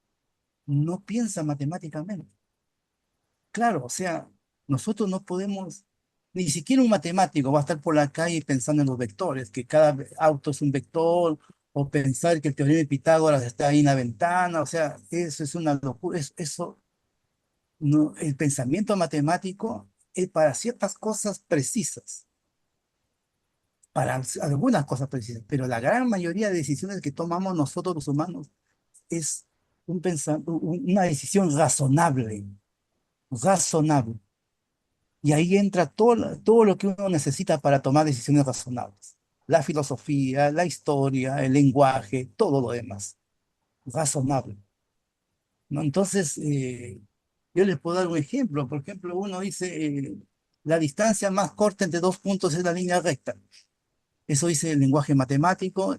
no piensa matemáticamente. Claro, o sea, nosotros no podemos, ni siquiera un matemático va a estar por la calle pensando en los vectores, que cada auto es un vector, o pensar que el teorema de Pitágoras está ahí en la ventana, o sea, eso es una locura, eso, no, el pensamiento matemático es para ciertas cosas precisas, para algunas cosas precisas, pero la gran mayoría de decisiones que tomamos nosotros los humanos es una decisión razonable, razonable. Y ahí entra todo lo que uno necesita para tomar decisiones razonables. La filosofía, la historia, el lenguaje, todo lo demás. Razonable. ¿No? Entonces, Yo les puedo dar un ejemplo. Por ejemplo, uno dice, la distancia más corta entre dos puntos es la línea recta. Eso dice el lenguaje matemático,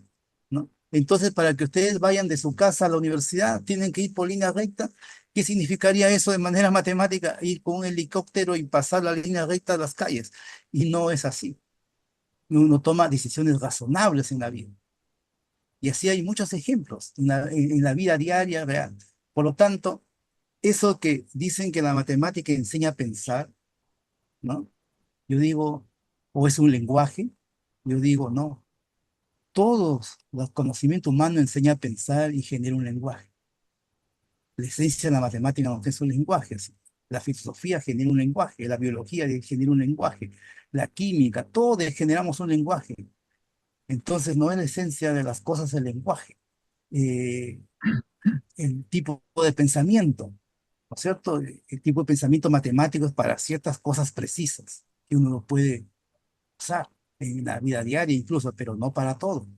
¿no? Entonces, para que ustedes vayan de su casa a la universidad, tienen que ir por línea recta. ¿Qué significaría eso de manera matemática? Ir con un helicóptero y pasar la línea recta a las calles. Y no es así. Uno toma decisiones razonables en la vida. Y así hay muchos ejemplos en la vida diaria real. Por lo tanto, eso que dicen que la matemática enseña a pensar, ¿no? Yo digo, o es un lenguaje, yo digo, no. Todos los conocimientos humanos enseña a pensar y genera un lenguaje. La esencia de la matemática no es un lenguaje, así. La filosofía genera un lenguaje, la biología genera un lenguaje, la química, todos generamos un lenguaje. Entonces no es la esencia de las cosas el lenguaje, eh, el tipo de pensamiento, ¿no es cierto? El tipo de pensamiento matemático es para ciertas cosas precisas que uno lo puede usar en la vida diaria incluso, pero no para todo.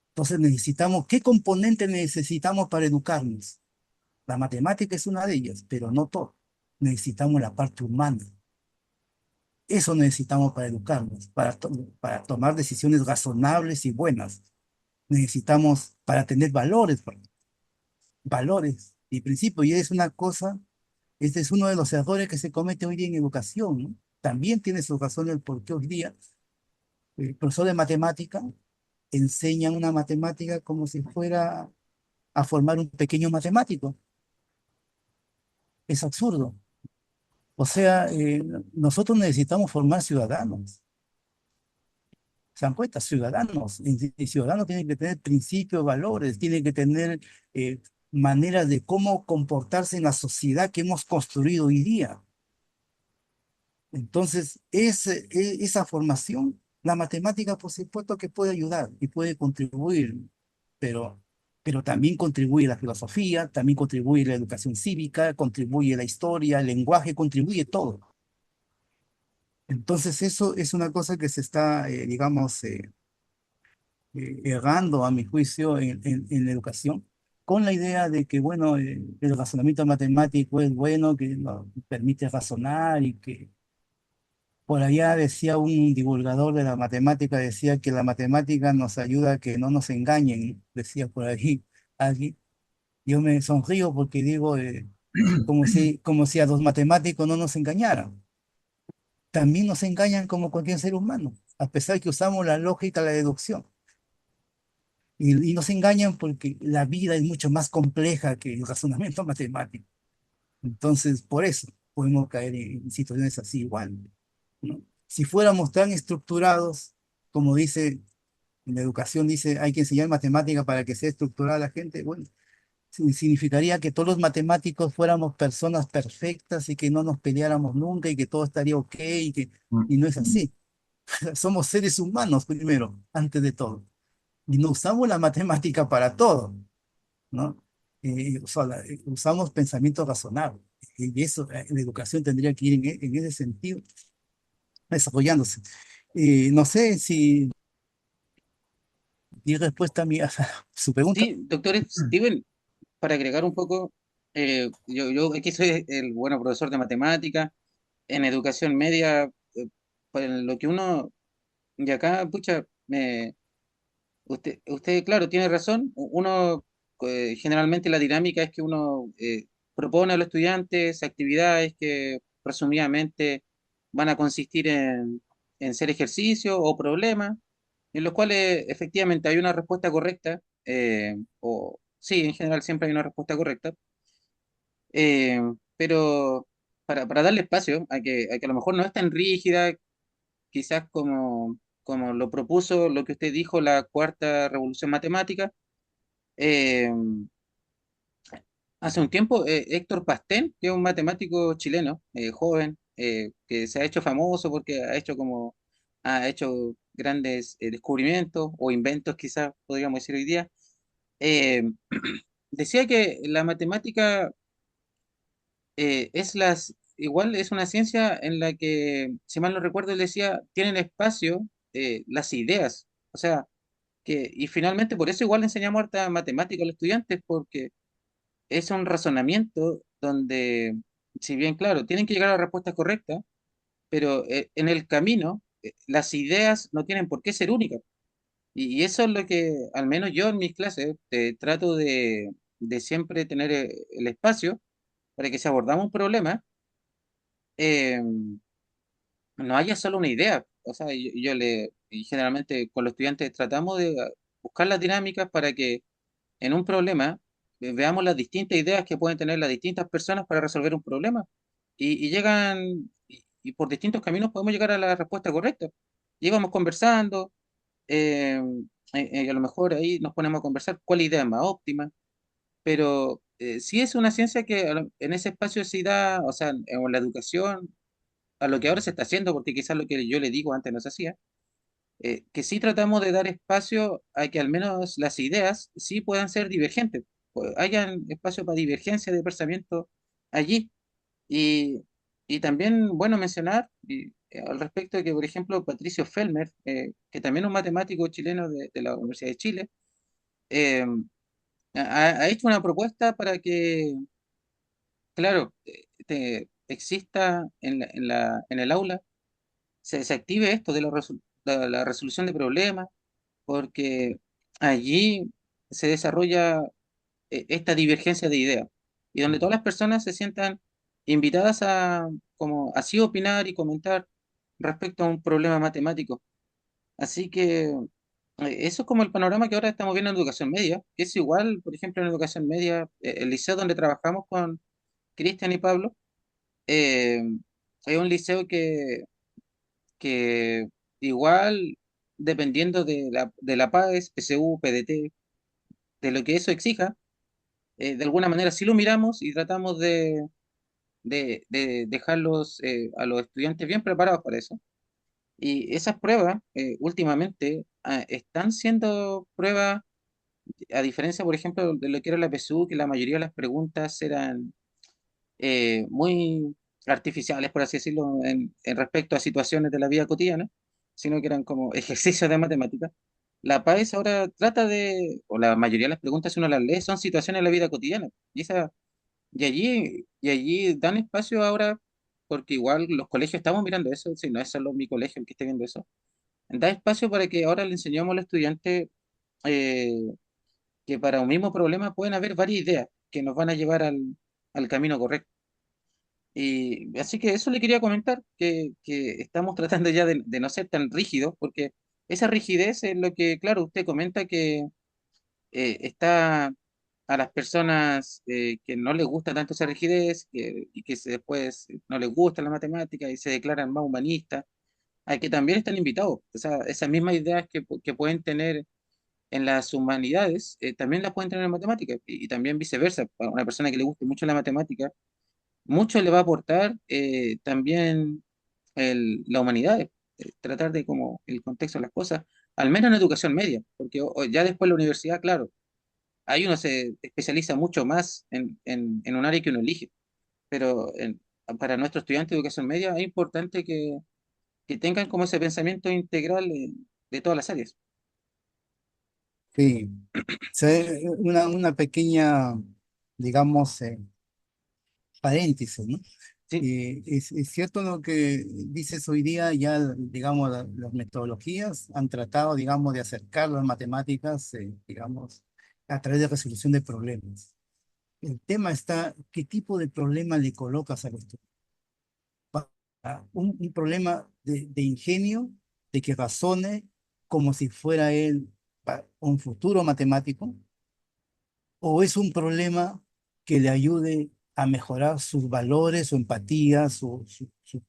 Entonces necesitamos, ¿qué componente necesitamos para educarnos? La matemática es una de ellas, pero no todo. Necesitamos la parte humana. Eso necesitamos para educarnos, para tomar decisiones razonables y buenas. Necesitamos para tener valores, valores y principios. Y es una cosa, este es uno de los errores que se comete hoy día en educación, ¿no? También tiene su razón el por qué hoy día el profesor de matemática enseña una matemática como si fuera a formar un pequeño matemático. Es absurdo. O sea, nosotros necesitamos formar ciudadanos. ¿Se dan cuenta? Ciudadanos. Y ciudadanos tienen que tener principios, valores, tienen que tener eh, maneras de cómo comportarse en la sociedad que hemos construido hoy día. Entonces, esa formación, la matemática, por supuesto que puede ayudar y puede contribuir, pero, pero también contribuye la filosofía, también contribuye la educación cívica, contribuye la historia, el lenguaje, contribuye todo. Entonces, eso es una cosa que se está, digamos, errando, a mi juicio, en la educación, con la idea de que, bueno, el razonamiento matemático es bueno, que nos permite razonar y que por allá decía un divulgador de la matemática, decía que la matemática nos ayuda a que no nos engañen, decía por ahí alguien. Yo me sonrío porque digo, como si a los matemáticos no nos engañaran. También nos engañan como cualquier ser humano, a pesar que usamos la lógica, la deducción. Y nos engañan porque la vida es mucho más compleja que el razonamiento matemático. Entonces, por eso podemos caer en situaciones así igual, ¿no? Si fuéramos tan estructurados, como dice en la educación, dice, hay que enseñar matemática para que sea estructurada la gente, bueno, significaría que todos los matemáticos fuéramos personas perfectas y que no nos peleáramos nunca y que todo estaría ok y no es así. Somos seres humanos primero, antes de todo. Y no usamos la matemática para todo, ¿no? O sea, usamos pensamiento razonable. Y eso, la educación tendría que ir en ese sentido, desarrollándose. No sé si di respuesta a, a su pregunta. Sí, doctor Steven, para agregar un poco, yo aquí soy el bueno profesor de matemática, en educación media, pues lo que uno, y acá, pucha, usted, claro, tiene razón, uno, generalmente la dinámica es que uno propone a los estudiantes actividades que resumidamente van a consistir en ser ejercicios o problemas, en los cuales efectivamente hay una respuesta correcta, o sí, en general siempre hay una respuesta correcta, eh, pero para darle espacio a que a lo mejor no es tan rígida, quizás como lo propuso, lo que usted dijo, la cuarta revolución matemática. eh, Hace un tiempo, Héctor Pastén, que es un matemático chileno, joven, que se ha hecho famoso porque ha hecho grandes descubrimientos o inventos, quizás podríamos decir hoy día, eh, decía que la matemática igual es una ciencia en la que, si mal no recuerdo, él decía, tienen espacio las ideas. O sea, y finalmente por eso igual le enseñamos harta matemática a los estudiantes, porque es un razonamiento donde si bien, claro, tienen que llegar a la respuesta correcta, pero en el camino las ideas no tienen por qué ser únicas. Y eso es lo que, al menos yo en mis clases, trato de siempre tener el espacio para que si abordamos un problema, eh, no haya solo una idea. O sea, y generalmente con los estudiantes tratamos de buscar las dinámicas para que en un problema veamos las distintas ideas que pueden tener las distintas personas para resolver un problema. Y llegan, y por distintos caminos podemos llegar a la respuesta correcta. Y vamos conversando, eh, a lo mejor ahí nos ponemos a conversar cuál idea es más óptima, pero sí es una ciencia que en ese espacio sí da, o sea, en la educación, a lo que ahora se está haciendo, porque quizás lo que yo le digo antes no se hacía, que sí tratamos de dar espacio a que al menos las ideas sí puedan ser divergentes, pues, hayan espacio para divergencia de pensamiento allí. Y, y también, bueno, mencionar al respecto de que, por ejemplo, Patricio Fellmer, que también es un matemático chileno de la Universidad de Chile, eh, ha hecho una propuesta para que, claro, exista en el aula, se active esto de la resolución de problemas, porque allí se desarrolla esta divergencia de ideas y donde todas las personas se sientan invitadas a como así opinar y comentar respecto a un problema matemático. Así que eso es como el panorama que ahora estamos viendo en educación media, que es igual, por ejemplo, en educación media, el liceo donde trabajamos con Cristian y Pablo, eh, es un liceo que igual, dependiendo de la PAES, PSU, PDT, de lo que eso exija, de alguna manera sí lo miramos y tratamos de dejarlos a los estudiantes bien preparados para eso. Y esas pruebas últimamente están siendo pruebas, a diferencia, por ejemplo, de lo que era la PSU, que la mayoría de las preguntas eran muy artificiales, por así decirlo, en respecto a situaciones de la vida cotidiana, sino que eran como ejercicios de matemática. La PAES ahora trata o la mayoría de las preguntas, si uno las lee, son situaciones de la vida cotidiana. Y allí dan espacio ahora, porque igual los colegios estamos mirando eso, si no es solo mi colegio el que esté viendo eso, da espacio para que ahora le enseñemos a los estudiantes eh, que para un mismo problema pueden haber varias ideas que nos van a llevar al camino correcto. Y así que eso le quería comentar, que estamos tratando ya de no ser tan rígidos, porque esa rigidez es lo que, claro, usted comenta que está a las personas que no les gusta tanto esa rigidez y que después no les gusta la matemática y se declaran más humanistas, a que también están invitados. O sea, esas mismas ideas que pueden tener en las humanidades, también las pueden tener en matemáticas y también viceversa. A una persona que le guste mucho la matemática, mucho le va a aportar también la humanidad, tratar de como el contexto de las cosas, al menos en educación media, porque ya después la universidad, claro, ahí uno se especializa mucho más en un área que uno elige, pero para nuestros estudiantes de educación media es importante que tengan como ese pensamiento integral de todas las áreas. Sí. Una pequeña, digamos, paréntesis, ¿no? Sí, Es cierto lo que dices hoy día, ya, digamos, las metodologías han tratado, digamos, de acercar las matemáticas, digamos, a través de resolución de problemas. El tema está, ¿qué tipo de problema le colocas al estudiante? Un problema de ingenio, de que razone como si fuera él un futuro matemático, o es un problema que le ayude a mejorar sus valores, su empatía, su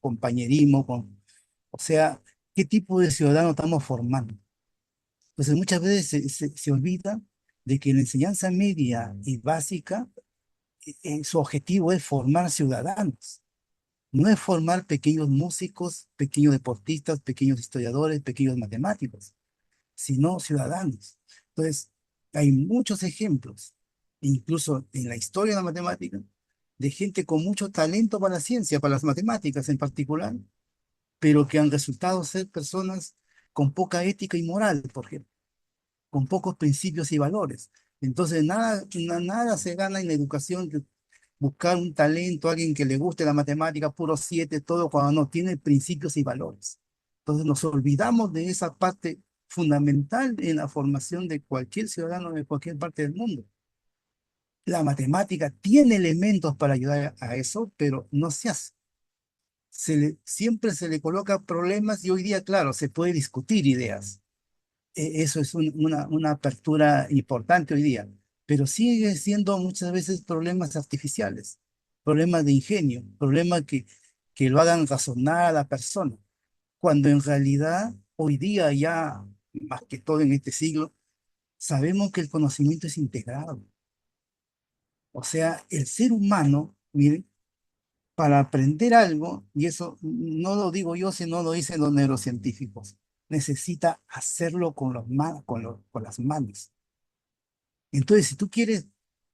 compañerismo o sea, ¿qué tipo de ciudadano estamos formando? Entonces muchas veces se olvida de que la enseñanza media y básica, su objetivo es formar ciudadanos. No es formar pequeños músicos, pequeños deportistas, pequeños historiadores, pequeños matemáticos, sino ciudadanos. Entonces, hay muchos ejemplos, incluso en la historia de la matemática, de gente con mucho talento para la ciencia, para las matemáticas en particular, pero que han resultado ser personas con poca ética y moral, por ejemplo, con pocos principios y valores. Entonces, nada se gana en la educación buscar un talento, alguien que le guste la matemática, puro 7 todo, cuando no tiene principios y valores. Entonces nos olvidamos de esa parte fundamental en la formación de cualquier ciudadano de cualquier parte del mundo. La matemática tiene elementos para ayudar a eso, pero no se hace. Siempre se le coloca problemas y hoy día, claro, se puede discutir ideas. Eso es una apertura importante hoy día, pero sigue siendo muchas veces problemas artificiales, problemas de ingenio, problemas que lo hagan razonar a la persona, cuando en realidad hoy día ya, más que todo en este siglo, sabemos que el conocimiento es integrado. O sea, el ser humano, miren, para aprender algo, y eso no lo digo yo, sino lo dicen los neurocientíficos, necesita hacerlo con, con las manos. Entonces, si tú quieres,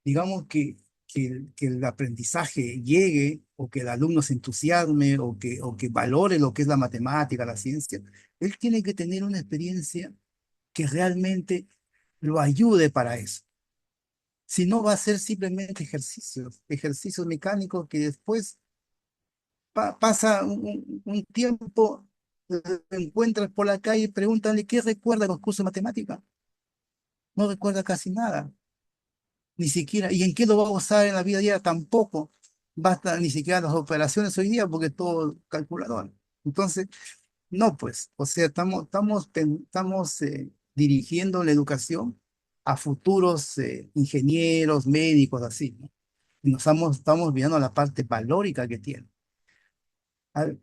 digamos, que el aprendizaje llegue, o que el alumno se entusiasme, o que valore lo que es la matemática, la ciencia, él tiene que tener una experiencia que realmente lo ayude para eso. Si no, va a ser simplemente ejercicios mecánicos que después pasa un tiempo, te encuentras por la calle y pregúntale qué recuerda los cursos de matemática. No recuerda casi nada, ni siquiera. ¿Y en qué lo va a usar en la vida diaria? Tampoco. Basta ni siquiera las operaciones hoy día porque es todo calculador. Entonces, no, pues, o sea, estamos dirigiendo la educación a futuros ingenieros, médicos, así, ¿no? Y estamos viendo la parte valórica que tiene. A ver,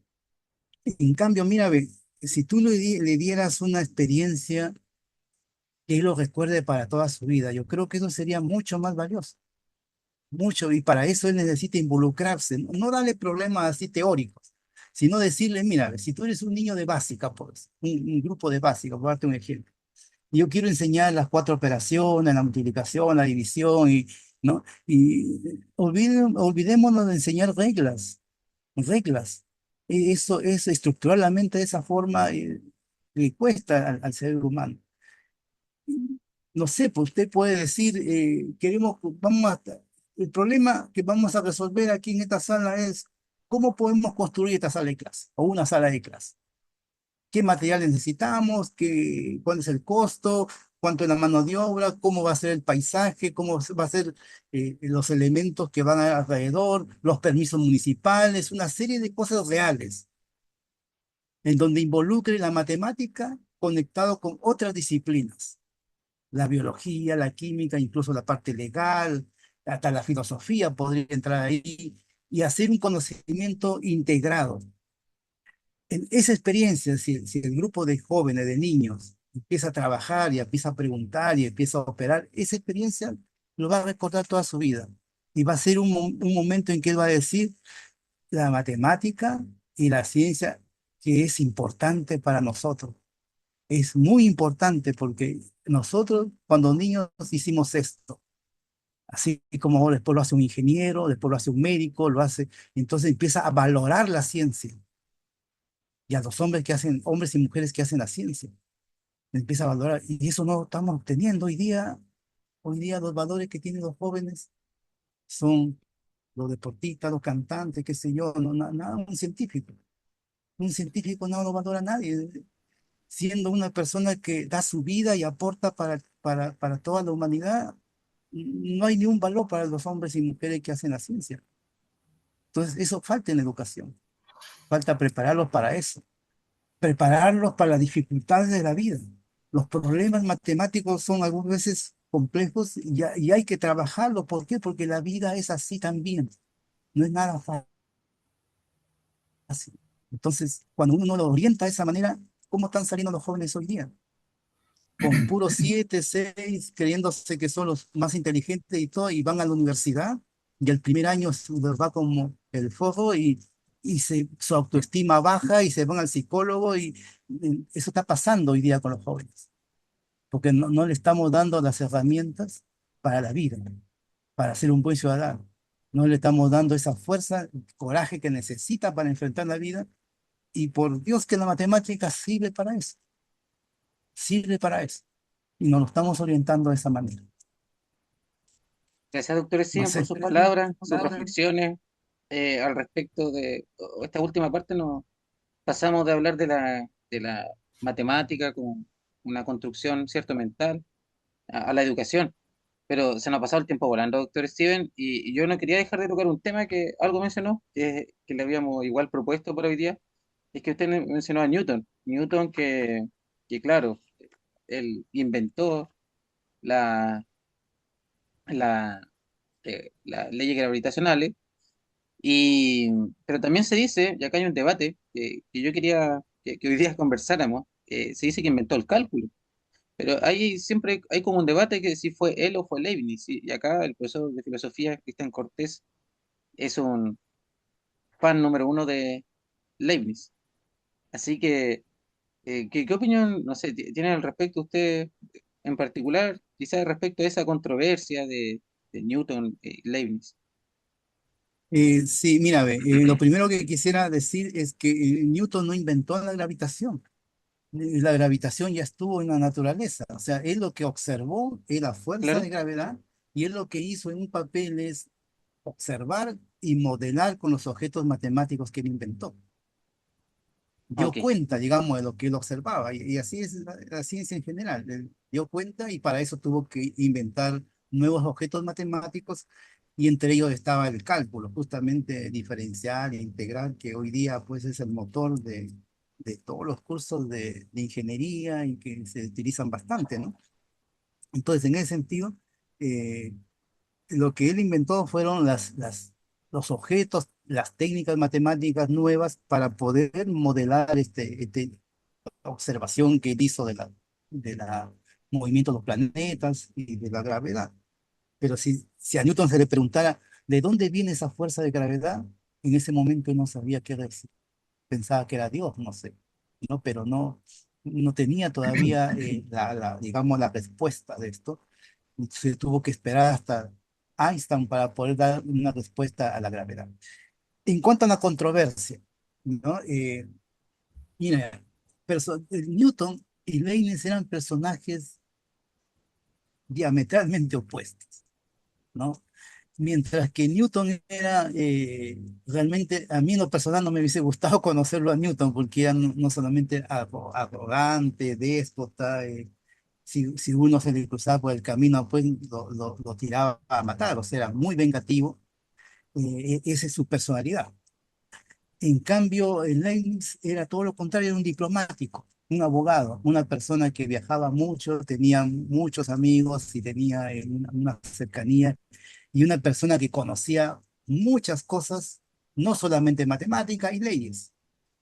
en cambio, mira, ve, si tú le dieras una experiencia que él lo recuerde para toda su vida, yo creo que eso sería mucho más valioso, mucho, y para eso él necesita involucrarse, no darle problemas así teóricos, sino decirle, mira, ve, si tú eres un niño de básica, pues, un grupo de básica, por darte un ejemplo, y yo quiero enseñar las 4 operaciones, la multiplicación, la división, ¿no? Y olvidémonos de enseñar reglas. Eso es estructuralmente de esa forma, le cuesta al ser humano. No sé, pues usted puede decir, el problema que vamos a resolver aquí en esta sala es cómo podemos construir esta sala de clase o una sala de clase. ¿Qué material necesitamos? ¿Cuál es el costo? ¿Cuánto es la mano de obra? ¿Cómo va a ser el paisaje? ¿Cómo va a ser los elementos que van alrededor? ¿Los permisos municipales? Una serie de cosas reales en donde involucre la matemática conectado con otras disciplinas, la biología, la química, incluso la parte legal, hasta la filosofía podría entrar ahí, y hacer un conocimiento integrado. En esa experiencia, si el grupo de jóvenes, de niños, empieza a trabajar y empieza a preguntar y empieza a operar, esa experiencia lo va a recordar toda su vida. Y va a ser un momento en que él va a decir, la matemática y la ciencia, que es importante para nosotros. Es muy importante porque nosotros cuando niños hicimos esto, así como después lo hace un ingeniero, después lo hace un médico, entonces empieza a valorar la ciencia y a los hombres y mujeres que hacen la ciencia, empieza a valorar, y eso no lo estamos obteniendo hoy día los valores que tienen los jóvenes son los deportistas, los cantantes, qué sé yo, no, nada, un científico no lo valora nadie, siendo una persona que da su vida y aporta para toda la humanidad, no hay ni un valor para los hombres y mujeres que hacen la ciencia. Entonces, eso falta en la educación, falta prepararlos para eso, prepararlos para las dificultades de la vida. Los problemas matemáticos son algunas veces complejos y hay que trabajarlos. ¿Por qué? Porque la vida es así también, no es nada fácil. Entonces, cuando uno lo orienta de esa manera, ¿cómo están saliendo los jóvenes hoy día? Con puros 7, 6, creyéndose que son los más inteligentes y todo, y van a la universidad, y el primer año les va como el forro, su autoestima baja, y se van al psicólogo, y eso está pasando hoy día con los jóvenes, porque no le estamos dando las herramientas para la vida, para ser un buen ciudadano. No le estamos dando esa fuerza, coraje que necesita para enfrentar la vida, y por Dios que la matemática sirve para eso y nos lo estamos orientando de esa manera. Gracias, doctor No Steven, por sé. sus palabras, sus reflexiones al respecto de esta última parte. Nos pasamos de hablar de la matemática como una construcción, ¿cierto?, mental, a la educación. Pero se nos ha pasado el tiempo volando, doctor Steven, y yo no quería dejar de tocar un tema que algo mencionó, que le habíamos igual propuesto para hoy día, es que usted mencionó a Newton. Newton que claro, él inventó la, la, las leyes gravitacionales, y, pero también se dice, y acá hay un debate que yo quería que hoy día conversáramos, se dice que inventó el cálculo. Pero ahí siempre hay como un debate que si fue él o fue Leibniz. Y acá el profesor de filosofía, Cristian Cortés, es un fan número uno de Leibniz. Así que, ¿qué opinión, no sé, tiene al respecto usted en particular, quizás respecto a esa controversia de Newton y Leibniz? Sí, mira, ve, lo primero que quisiera decir es que Newton no inventó la gravitación. La gravitación ya estuvo en la naturaleza. O sea, él lo que observó es la fuerza Claro, de gravedad y él lo que hizo en un papel es observar y modelar con los objetos matemáticos que él inventó. Dio ok, cuenta, digamos, de lo que él observaba y así es la ciencia en general. Él dio cuenta y para eso tuvo que inventar nuevos objetos matemáticos y entre ellos estaba el cálculo, justamente diferencial e integral, que hoy día pues es el motor de todos los cursos de ingeniería y que se utilizan bastante, ¿no? Entonces, en ese sentido, eh, lo que él inventó fueron los objetos, las técnicas matemáticas nuevas para poder modelar este observación que él hizo de la movimiento de los planetas y de la gravedad. Pero si a Newton se le preguntara de dónde viene esa fuerza de gravedad, en ese momento él no sabía qué decir. Pensaba que era Dios, no sé, ¿no? Pero no tenía todavía digamos, la respuesta de esto. Se tuvo que esperar hasta Einstein para poder dar una respuesta a la gravedad. En cuanto a la controversia, ¿no? Mira, Newton y Leibniz eran personajes diametralmente opuestos, ¿no? Mientras que Newton era realmente, a mí en lo personal no me hubiese gustado conocerlo a Newton, porque era no solamente arrogante, déspota, si uno se le cruzaba por el camino, pues lo tiraba a matar, o sea, era muy vengativo, esa es su personalidad. En cambio, Leibniz era todo lo contrario, era un diplomático, un abogado, una persona que viajaba mucho, tenía muchos amigos y tenía una cercanía, y una persona que conocía muchas cosas, no solamente matemática y leyes,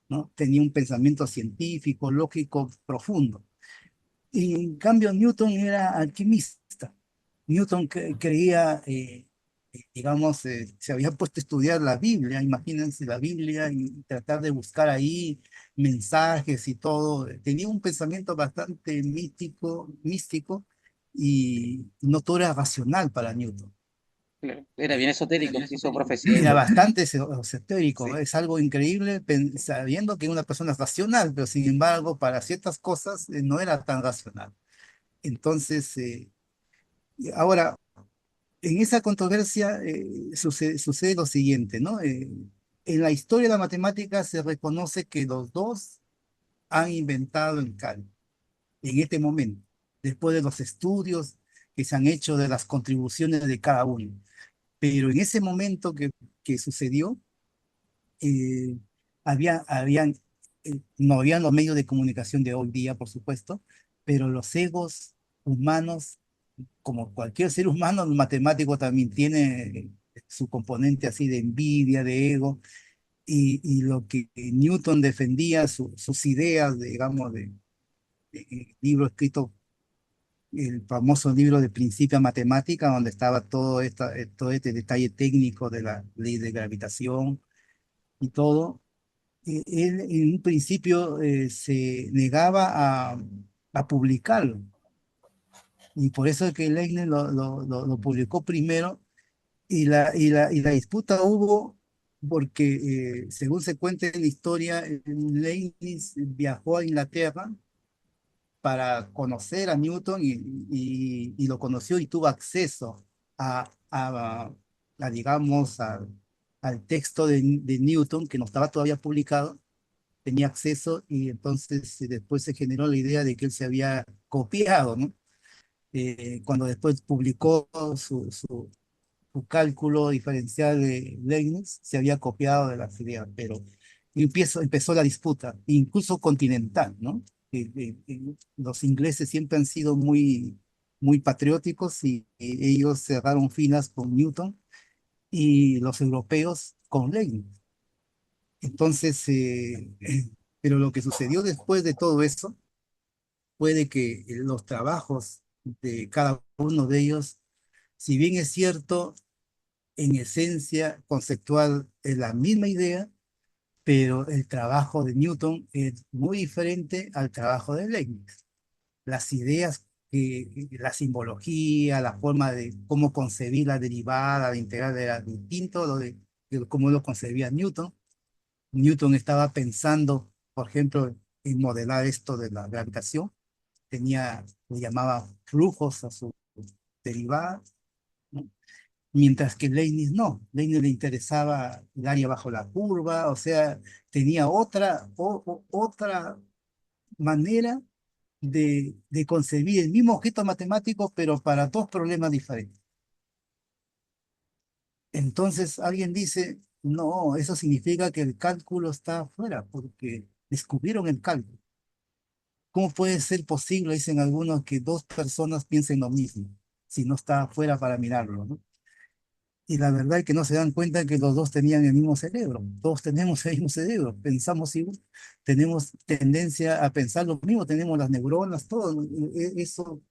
¿no? Tenía un pensamiento científico, lógico, profundo. Y en cambio, Newton era alquimista. Newton creía, digamos, se había puesto a estudiar la Biblia, imagínense la Biblia y tratar de buscar ahí mensajes y todo. Tenía un pensamiento bastante místico y no todo era racional para Newton. claro. Era bien esotérico, hizo profecía y Era todo. bastante esotérico, Sí, es algo increíble sabiendo que una persona es racional, pero sin embargo para ciertas cosas no era tan racional. Entonces, ahora, en esa controversia sucede lo siguiente, ¿no? En la historia de la matemática se reconoce que los dos han inventado el cálculo en este momento, después de los estudios que se han hecho de las contribuciones de cada uno. Pero en ese momento que sucedió, eh, no habían los medios de comunicación de hoy día, por supuesto, pero los egos humanos, como cualquier ser humano, el matemático también tiene su componente así de envidia, de ego, y lo que Newton defendía, sus ideas, digamos, de libro escrito, el famoso libro de Principia Matemática, donde estaba todo este detalle técnico de la ley de gravitación y todo. Él en un principio se negaba a publicarlo, y por eso es que Leibniz lo publicó primero, y la disputa hubo porque, según se cuenta en la historia, Leibniz viajó a Inglaterra para conocer a Newton y lo conoció y tuvo acceso a, digamos, al texto de Newton, que no estaba todavía publicado, tenía acceso y entonces después se generó la idea de que él se había copiado, ¿no? Cuando después publicó su cálculo diferencial de Leibniz, se había copiado de las ideas, pero empezó la disputa, incluso continental, ¿no? Los ingleses siempre han sido muy patrióticos y ellos cerraron filas con Newton y los europeos con Leibniz. Entonces, pero lo que sucedió después de todo eso fue de que los trabajos de cada uno de ellos, si bien es cierto, en esencia conceptual es la misma idea, pero el trabajo de Newton es muy diferente al trabajo de Leibniz. Las ideas, la simbología, la forma de cómo concebir la derivada, la integral era distinto de cómo lo concebía Newton. Newton estaba pensando, por ejemplo, en modelar esto de la gravitación. Le llamaba flujos a su derivada, ¿no? Mientras que Leibniz no. Leibniz le interesaba el área bajo la curva, o sea, tenía otra manera de concebir el mismo objeto matemático, pero para dos problemas diferentes. Entonces alguien dice, no, eso significa que el cálculo está afuera, porque descubrieron el cálculo. ¿Cómo puede ser posible, dicen algunos, que dos personas piensen lo mismo, si no está afuera para mirarlo, ¿no? Y la verdad es que no se dan cuenta que los dos tenían el mismo cerebro. Todos tenemos el mismo cerebro, pensamos igual, tenemos tendencia a pensar lo mismo, tenemos las neuronas, todo, ¿no? Eso,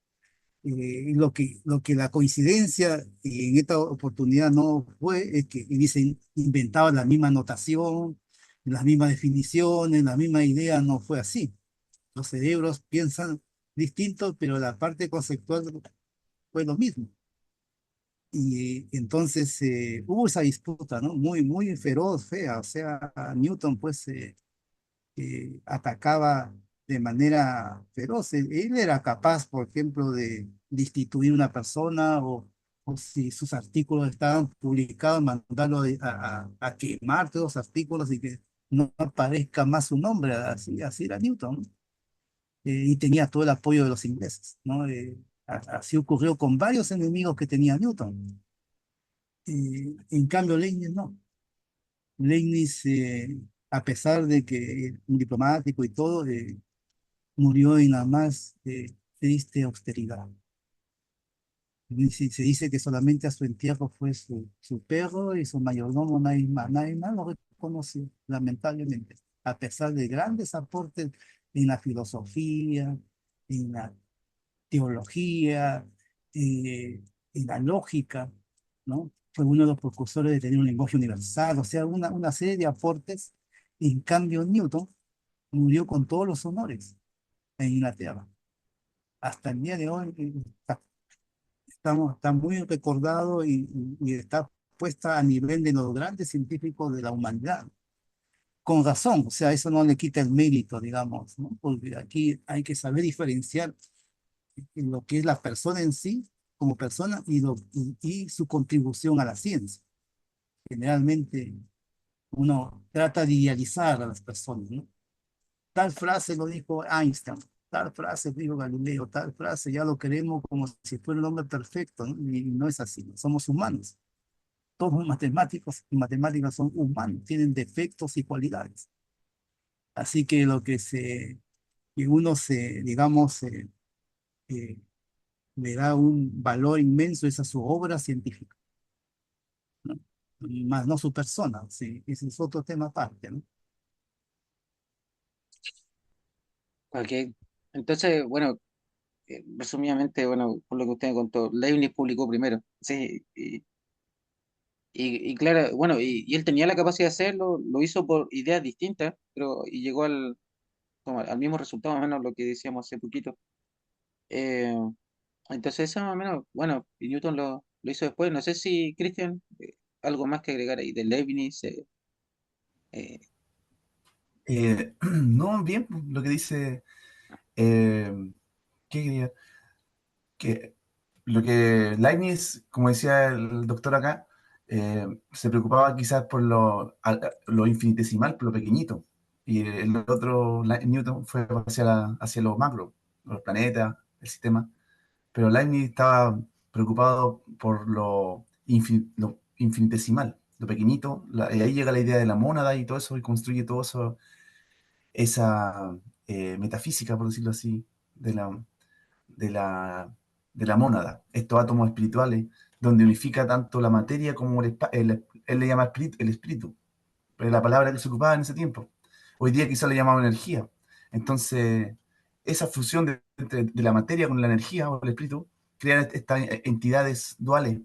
lo que la coincidencia en esta oportunidad no fue, es que dicen, inventaban la misma notación, las mismas definiciones, la misma idea, no fue así. Los cerebros piensan distinto, pero la parte conceptual fue lo mismo. Y entonces hubo esa disputa, ¿no? Muy feroz, fea. O sea, Newton pues atacaba de manera feroz. Él era capaz, por ejemplo, de destituir una persona o si sus artículos estaban publicados, mandarlo a quemar todos los artículos y que no aparezca más su nombre. Así era Newton, ¿no? Y tenía todo el apoyo de los ingleses, ¿no? Así ocurrió con varios enemigos que tenía Newton. En cambio, Leibniz no. Leibniz, a pesar de que un diplomático y todo, murió en la más triste austeridad. Se dice que solamente a su entierro fue su perro y su mayordomo, nadie más lo reconoció, lamentablemente, a pesar de grandes aportes en la filosofía, en la teología, eh, en la lógica, ¿no? Fue uno de los precursores de tener un lenguaje universal, o sea, una serie de aportes. En cambio, Newton murió con todos los honores en Inglaterra. Hasta el día de hoy está muy recordado y está puesta a nivel de los grandes científicos de la humanidad. Con razón, o sea, eso no le quita el mérito, digamos, ¿no? Porque aquí hay que saber diferenciar en lo que es la persona en sí, como persona, y su contribución a la ciencia. Generalmente uno trata de idealizar a las personas, ¿no? Tal frase lo dijo Einstein, tal frase dijo Galileo, tal frase ya lo queremos como si fuera un hombre perfecto, ¿no? Y no es así, ¿no? Somos humanos. Todos matemáticos y matemáticas son humanos, tienen defectos y cualidades. Así que que uno digamos, eh, le da un valor inmenso es a su obra científica, ¿no? Más no su persona, sí, ese es otro tema aparte, ¿no? Ok. Entonces, bueno, resumidamente, bueno, por lo que usted me contó, Leibniz publicó primero. Sí, y claro, bueno, y él tenía la capacidad de hacerlo, lo hizo por ideas distintas, pero y llegó como al mismo resultado, más o menos lo que decíamos hace poquito. Eh, entonces, eso más o menos, bueno, y Newton lo hizo después. No sé si, Christian, algo más que agregar ahí de Leibniz. Eh, No, bien, lo que dice, eh, ¿qué quería? Que lo que Leibniz, como decía el doctor acá, se preocupaba quizás por lo infinitesimal, por lo pequeño. Y el otro, Newton, fue hacia lo macro, los planetas, el sistema. Pero Leibniz estaba preocupado por lo infinitesimal, lo pequeñito. Y ahí llega la idea de la mónada y todo eso, y construye todo eso, esa metafísica, por decirlo así, de la, de la, de la mónada, estos átomos espirituales, donde unifica tanto la materia como él le llama el espíritu, pero es la palabra que se ocupaba en ese tiempo. Hoy día quizás le llamamos energía. Entonces, esa fusión de la materia con la energía o el espíritu crea estas entidades duales,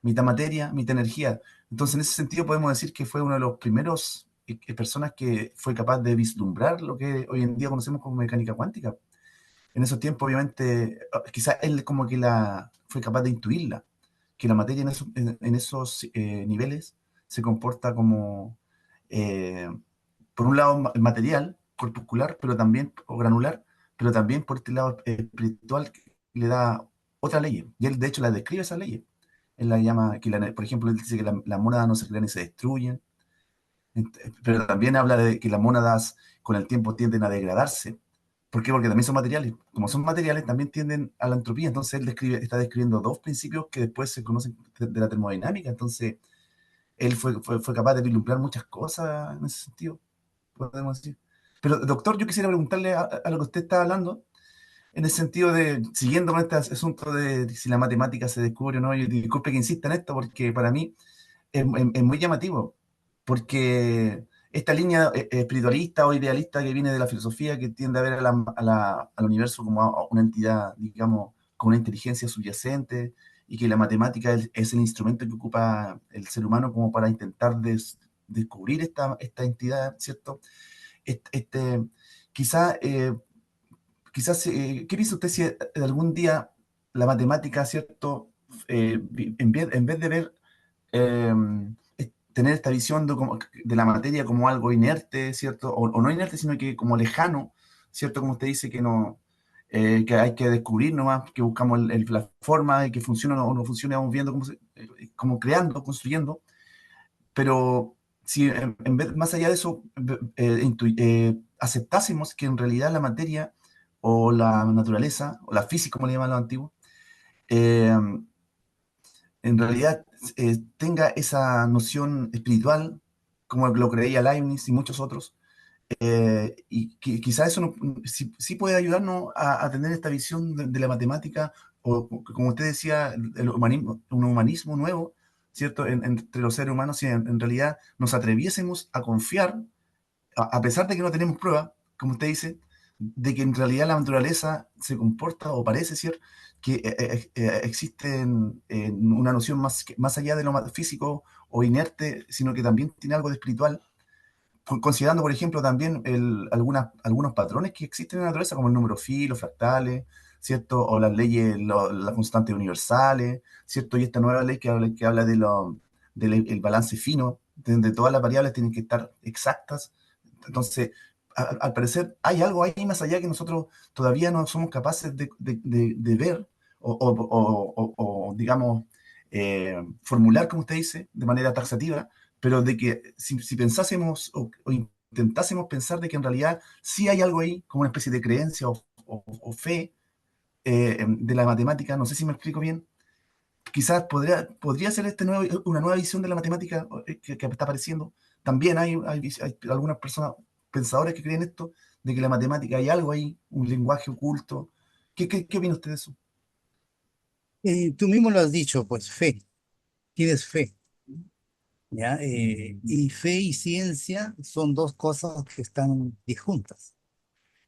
mitad materia, mitad energía. Entonces, en ese sentido podemos decir que fue uno de los primeros personas que fue capaz de vislumbrar lo que hoy en día conocemos como mecánica cuántica. En esos tiempos, obviamente, quizás él como que fue capaz de intuirla, que la materia en esos niveles se comporta como, eh, por un lado, material, corpuscular, pero también, o granular, pero también por este lado espiritual que le da otra ley. Y él, de hecho, la describe esa ley. Él la llama, por ejemplo, él dice que las mónadas no se crean ni se destruyen, pero también habla de que las mónadas con el tiempo tienden a degradarse. ¿Por qué? Porque también son materiales. Como son materiales, también tienden a la entropía. Entonces él está describiendo dos principios que después se conocen de la termodinámica. Entonces él fue capaz de vislumbrar muchas cosas en ese sentido, podemos decir. Pero doctor, yo quisiera preguntarle a lo que usted está hablando, en el sentido de, siguiendo con este asunto de si la matemática se descubre o no, y disculpe que insista en esto, porque para mí es muy llamativo, porque esta línea espiritualista o idealista que viene de la filosofía, que tiende a ver al universo como a una entidad, digamos, con una inteligencia subyacente, y que la matemática es el instrumento que ocupa el ser humano como para intentar descubrir esta entidad, ¿cierto? Este, quizá, ¿qué piensa usted si algún día la matemática, ¿cierto? En vez de ver eh, tener esta visión de la materia como algo inerte, ¿cierto? O no inerte, sino que como lejano, ¿cierto? Como usted dice, que hay que descubrir nomás, que buscamos la forma de que funciona o no funciona, vamos viendo como creando, construyendo, pero si más allá de eso, aceptásemos que en realidad la materia o la naturaleza, o la física, como le llaman los antiguos, eh, en realidad tenga esa noción espiritual, como lo creía Leibniz y muchos otros, y que quizás eso sí puede ayudarnos a tener esta visión de la matemática, o como usted decía, un humanismo nuevo, ¿cierto? Entre los seres humanos, si en realidad nos atreviésemos a confiar, a pesar de que no tenemos pruebas, como usted dice, de que en realidad la naturaleza se comporta o parece ser que existe en una noción más allá de lo físico o inerte, sino que también tiene algo de espiritual, considerando, por ejemplo, también algunos patrones que existen en la naturaleza, como el número phi, los fractales, ¿cierto? O las leyes, las constantes universales, ¿cierto? Y esta nueva ley que habla del el balance fino, donde todas las variables tienen que estar exactas. Entonces, al parecer, hay algo ahí más allá que nosotros todavía no somos capaces de ver digamos, formular, como usted dice, de manera taxativa, pero de que si pensásemos o intentásemos pensar de que en realidad sí hay algo ahí, como una especie de creencia o fe de la matemática, no sé si me explico bien, quizás podría ser una nueva visión de la matemática que está apareciendo. También hay algunas personas, pensadores que creen esto, de que la matemática hay algo ahí, un lenguaje oculto. ¿Qué opina usted de eso? Tú mismo lo has dicho, pues fe, tienes fe, ¿ya? Y fe y ciencia son dos cosas que están disjuntas.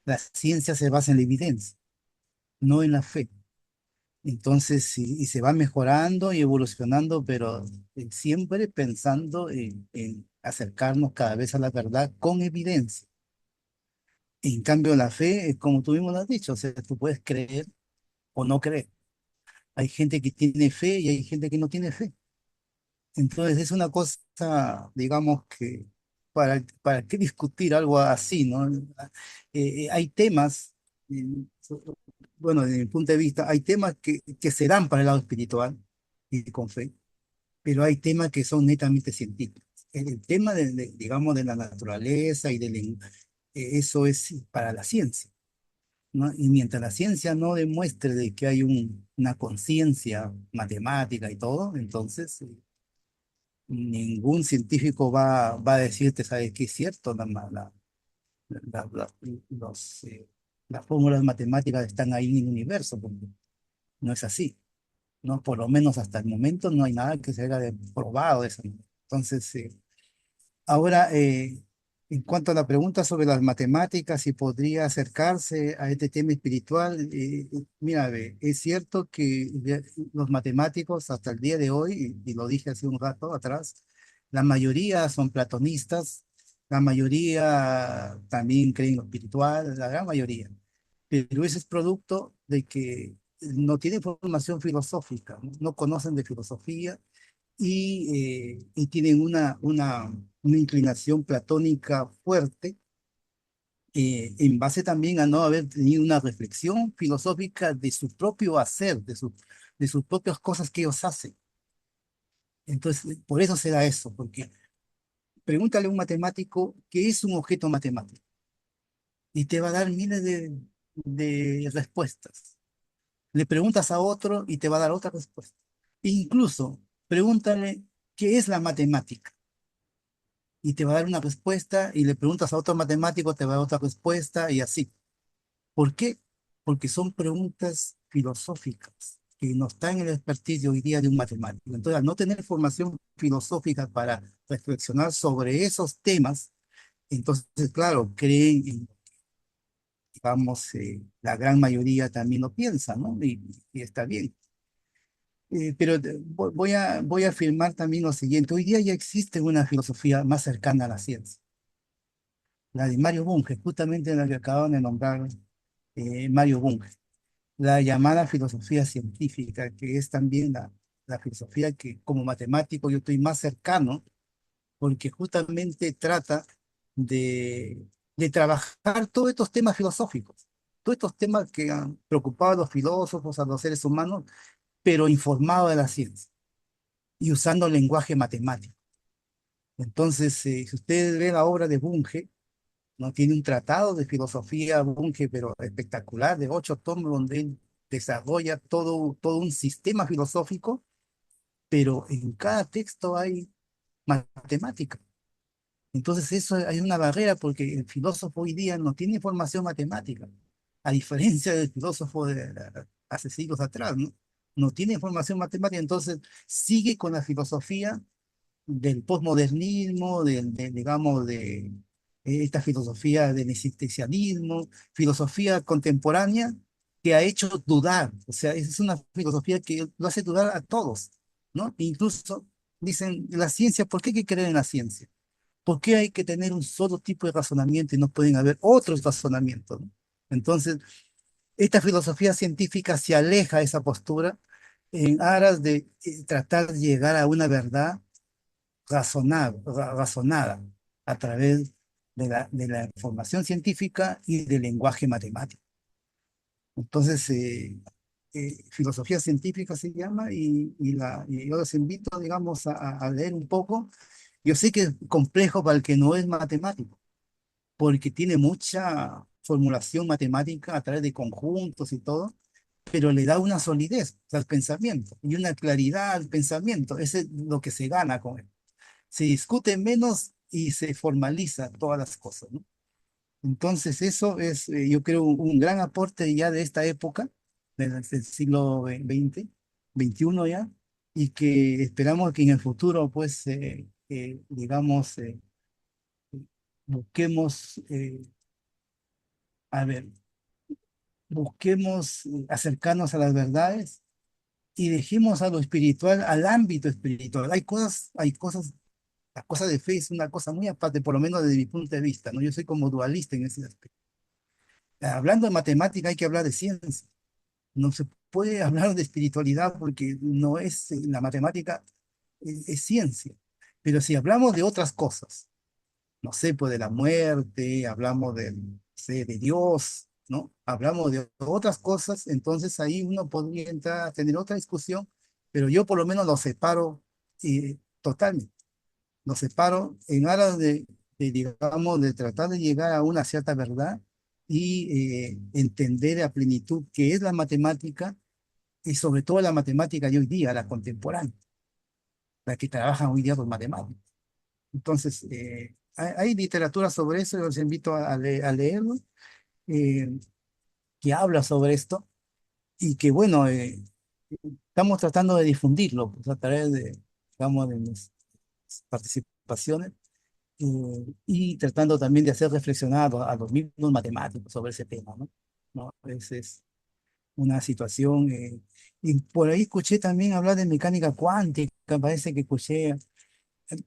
La ciencia se basa en la evidencia, no en la fe. Entonces, y se va mejorando y evolucionando, pero siempre pensando en acercarnos cada vez a la verdad con evidencia. En cambio, la fe, como tú mismo lo has dicho, o sea, tú puedes creer o no creer. Hay gente que tiene fe y hay gente que no tiene fe. Entonces, es una cosa, digamos que, ¿para qué discutir algo así, no? Hay temas. bueno, desde mi punto de vista, hay temas que se dan para el lado espiritual y con fe, pero hay temas que son netamente científicos. El tema digamos, de la naturaleza y eso es para la ciencia, ¿no? Y mientras la ciencia no demuestre de que hay una conciencia matemática y todo, entonces ningún científico va a decirte, ¿sabes qué es cierto? La- la- los, las fórmulas matemáticas están ahí en el universo, porque no es así, ¿no? Por lo menos hasta el momento no hay nada que se haya probado de eso. Entonces, ahora, en cuanto a la pregunta sobre las matemáticas, si podría acercarse a este tema espiritual, mira, ve, es cierto que los matemáticos hasta el día de hoy, y lo dije hace un rato atrás, la mayoría son platonistas, la mayoría también creen en lo espiritual, la gran mayoría, pero ese es producto de que no tienen formación filosófica, no conocen de filosofía y tienen una inclinación platónica fuerte, en base también a no haber tenido una reflexión filosófica de su propio hacer, de sus propias cosas que ellos hacen. Entonces, por eso se da eso, porque pregúntale a un matemático qué es un objeto matemático y te va a dar miles de respuestas. Le preguntas a otro y te va a dar otra respuesta. Incluso, pregúntale qué es la matemática y te va a dar una respuesta y le preguntas a otro matemático, te va a dar otra respuesta y así. ¿Por qué? Porque son preguntas filosóficas que no están en el expertise de hoy día de un matemático. Entonces, al no tener formación filosófica para reflexionar sobre esos temas, entonces, claro, creen, digamos, la gran mayoría también lo piensa, ¿no? Y está bien. Pero voy a afirmar también lo siguiente. Hoy día ya existe una filosofía más cercana a la ciencia, la de Mario Bunge, justamente la que acaban de nombrar, Mario Bunge, la llamada filosofía científica, que es también la filosofía que como matemático yo estoy más cercano, porque justamente trata de, de trabajar todos estos temas filosóficos, todos estos temas que han preocupado a los filósofos, a los seres humanos, pero informado de la ciencia y usando lenguaje matemático. Entonces, si ustedes ven la obra de Bunge, no tiene un tratado de filosofía Bunge, pero espectacular, de 8 tomos, donde él desarrolla todo un sistema filosófico, pero en cada texto hay matemática. Entonces eso hay una barrera porque el filósofo hoy día no tiene formación matemática, a diferencia del filósofo de hace siglos atrás, ¿no? No tiene formación matemática, entonces sigue con la filosofía del posmodernismo, digamos, de esta filosofía del existencialismo, filosofía contemporánea que ha hecho dudar, o sea, es una filosofía que lo hace dudar a todos, ¿no? Incluso dicen, la ciencia, ¿por qué hay que creer en la ciencia? ¿Por qué hay que tener un solo tipo de razonamiento y no pueden haber otros razonamientos, ¿no? Entonces, esta filosofía científica se aleja de esa postura en aras de tratar de llegar a una verdad razonada a través de la información científica y del lenguaje matemático. Entonces, filosofía científica se llama y yo los invito, digamos, a leer un poco. Yo sé que es complejo para el que no es matemático, porque tiene mucha formulación matemática a través de conjuntos y todo, pero le da una solidez al pensamiento y una claridad al pensamiento. Eso es lo que se gana con él. Se discute menos y se formaliza todas las cosas, ¿no? Entonces eso es, yo creo, un gran aporte ya de esta época, del siglo XX, XXI ya, y que esperamos que en el futuro, pues, digamos, busquemos, a ver, busquemos acercarnos a las verdades y dejemos a lo espiritual, al ámbito espiritual. Hay cosas. La cosa de fe es una cosa muy aparte, por lo menos desde mi punto de vista, ¿no? Yo soy como dualista en ese aspecto. Hablando de matemática hay que hablar de ciencia. No se puede hablar de espiritualidad porque no es, la matemática es ciencia. Pero si hablamos de otras cosas, no sé, pues de la muerte, hablamos de, no sé, de Dios, ¿no? Hablamos de otras cosas, entonces ahí uno podría entrar a tener otra discusión, pero yo por lo menos lo separo totalmente, lo separo en aras digamos, de tratar de llegar a una cierta verdad y entender a plenitud qué es la matemática y sobre todo la matemática de hoy día, la contemporánea, la que trabajan hoy día con matemáticas. Entonces, hay literatura sobre eso, yo los invito a leerlo, eh, que habla sobre esto y que, bueno, estamos tratando de difundirlo pues, a través de, digamos, de mis participaciones y tratando también de hacer reflexionar a los mismos matemáticos sobre ese tema, ¿no? ¿No? Esa es una situación. Y por ahí escuché también hablar de mecánica cuántica, parece que escuché.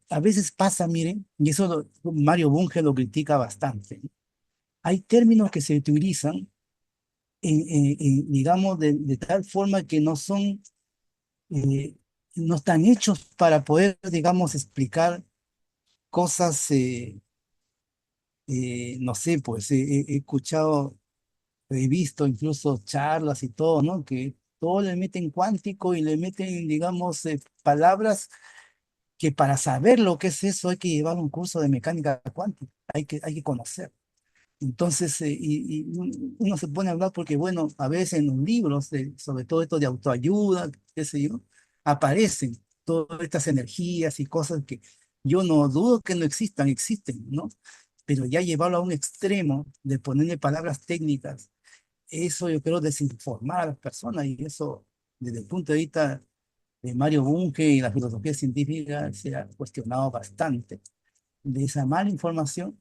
A veces pasa, miren, y eso Mario Bunge lo critica bastante. ¿No? Hay términos que se utilizan, digamos, de tal forma que eh, no están hechos para poder, digamos, explicar cosas, no sé, pues he escuchado, he visto incluso charlas y todo, ¿no? Que todo le meten cuántico y le meten, digamos, palabras que para saber lo que es eso hay que llevar un curso de mecánica cuántica, hay que conocer. Entonces, uno se pone a hablar porque, bueno, a veces en los libros, sobre todo esto de autoayuda, qué sé yo, aparecen todas estas energías y cosas que yo no dudo que no existan, existen, ¿no? Pero ya llevarlo a un extremo de ponerle palabras técnicas, eso yo creo desinformar a las personas y eso, desde el punto de vista de Mario Bunge y la filosofía científica, se ha cuestionado bastante de esa mala información,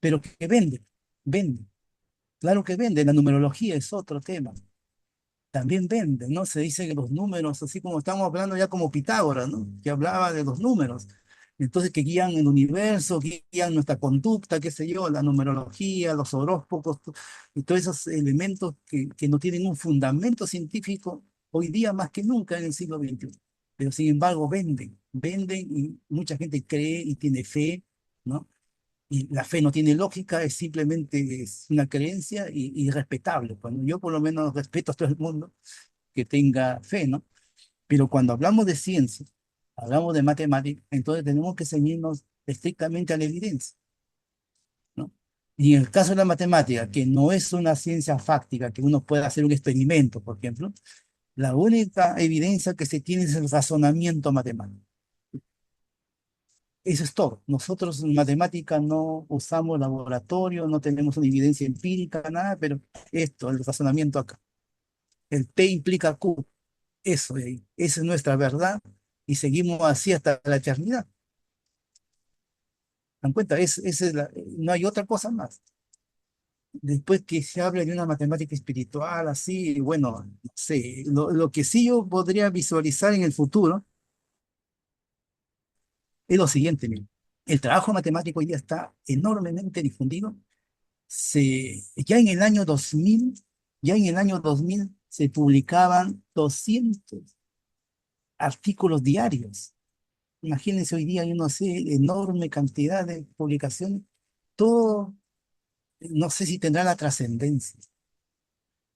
pero que vende. Claro que vende, la numerología es otro tema. También vende, ¿no? Se dice que los números, así como estamos hablando ya como Pitágoras, ¿no? Que hablaba de los números. Entonces, que guían el universo, guían nuestra conducta, qué sé yo, la numerología, los horóscopos, y todos esos elementos que no tienen un fundamento científico hoy día más que nunca en el siglo XXI. Pero sin embargo, venden y mucha gente cree y tiene fe, ¿no? Y la fe no tiene lógica, es simplemente es una creencia y respetable. Cuando yo por lo menos respeto a todo el mundo que tenga fe, ¿no? Pero cuando hablamos de ciencia, hablamos de matemática, entonces tenemos que ceñirnos estrictamente a la evidencia, ¿no? Y en el caso de la matemática, que no es una ciencia fáctica, que uno pueda hacer un experimento, por ejemplo, la única evidencia que se tiene es el razonamiento matemático. Eso es todo. Nosotros en matemática no usamos laboratorio, no tenemos una evidencia empírica, nada, pero esto, el razonamiento acá. El P implica Q. Eso de ahí. Esa es nuestra verdad y seguimos así hasta la eternidad. ¿Dan cuenta? No hay otra cosa más. Después que se habla de una matemática espiritual, así, bueno, no sé, lo que sí yo podría visualizar en el futuro es lo siguiente, miren. El trabajo matemático hoy día está enormemente difundido. Ya en el año 2000, ya en el año 2000 se publicaban 200 artículos diarios. Imagínense hoy día hay una enorme cantidad de publicaciones. Todo, no sé si tendrá la trascendencia.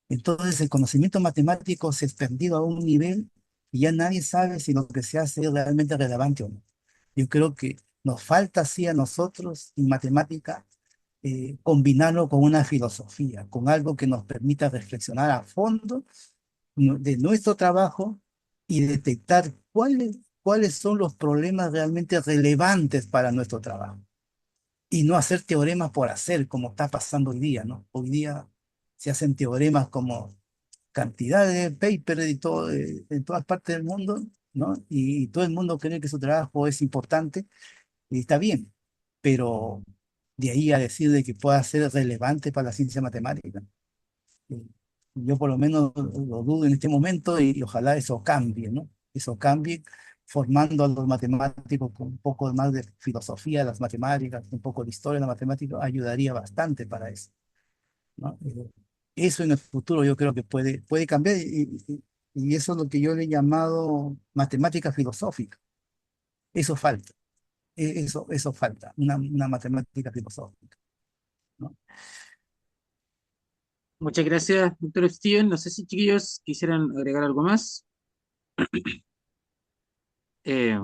Entonces el conocimiento matemático se ha extendido a un nivel y ya nadie sabe si lo que se hace es realmente relevante o no. Yo creo que nos falta así a nosotros en matemática combinarlo con una filosofía, con algo que nos permita reflexionar a fondo de nuestro trabajo y detectar cuáles son los problemas realmente relevantes para nuestro trabajo. Y no hacer teoremas por hacer, como está pasando hoy día, ¿no? Hoy día se hacen teoremas como cantidad de papers y todo, en todas partes del mundo, ¿no? Y todo el mundo cree que su trabajo es importante y está bien, pero de ahí a decir de que pueda ser relevante para la ciencia matemática. eh, Yo por lo menos lo dudo en este momento y ojalá eso cambie, ¿no? Eso cambie formando a los matemáticos con un poco más de filosofía de las matemáticas, un poco de historia de la matemática, ayudaría bastante para eso, ¿no? Eso en el futuro yo creo que puede cambiar y eso es lo que yo le he llamado matemática filosófica. Eso falta, eso falta, una matemática filosófica, ¿no? Muchas gracias, doctor Steven. No sé si chiquillos quisieran agregar algo más. Eh,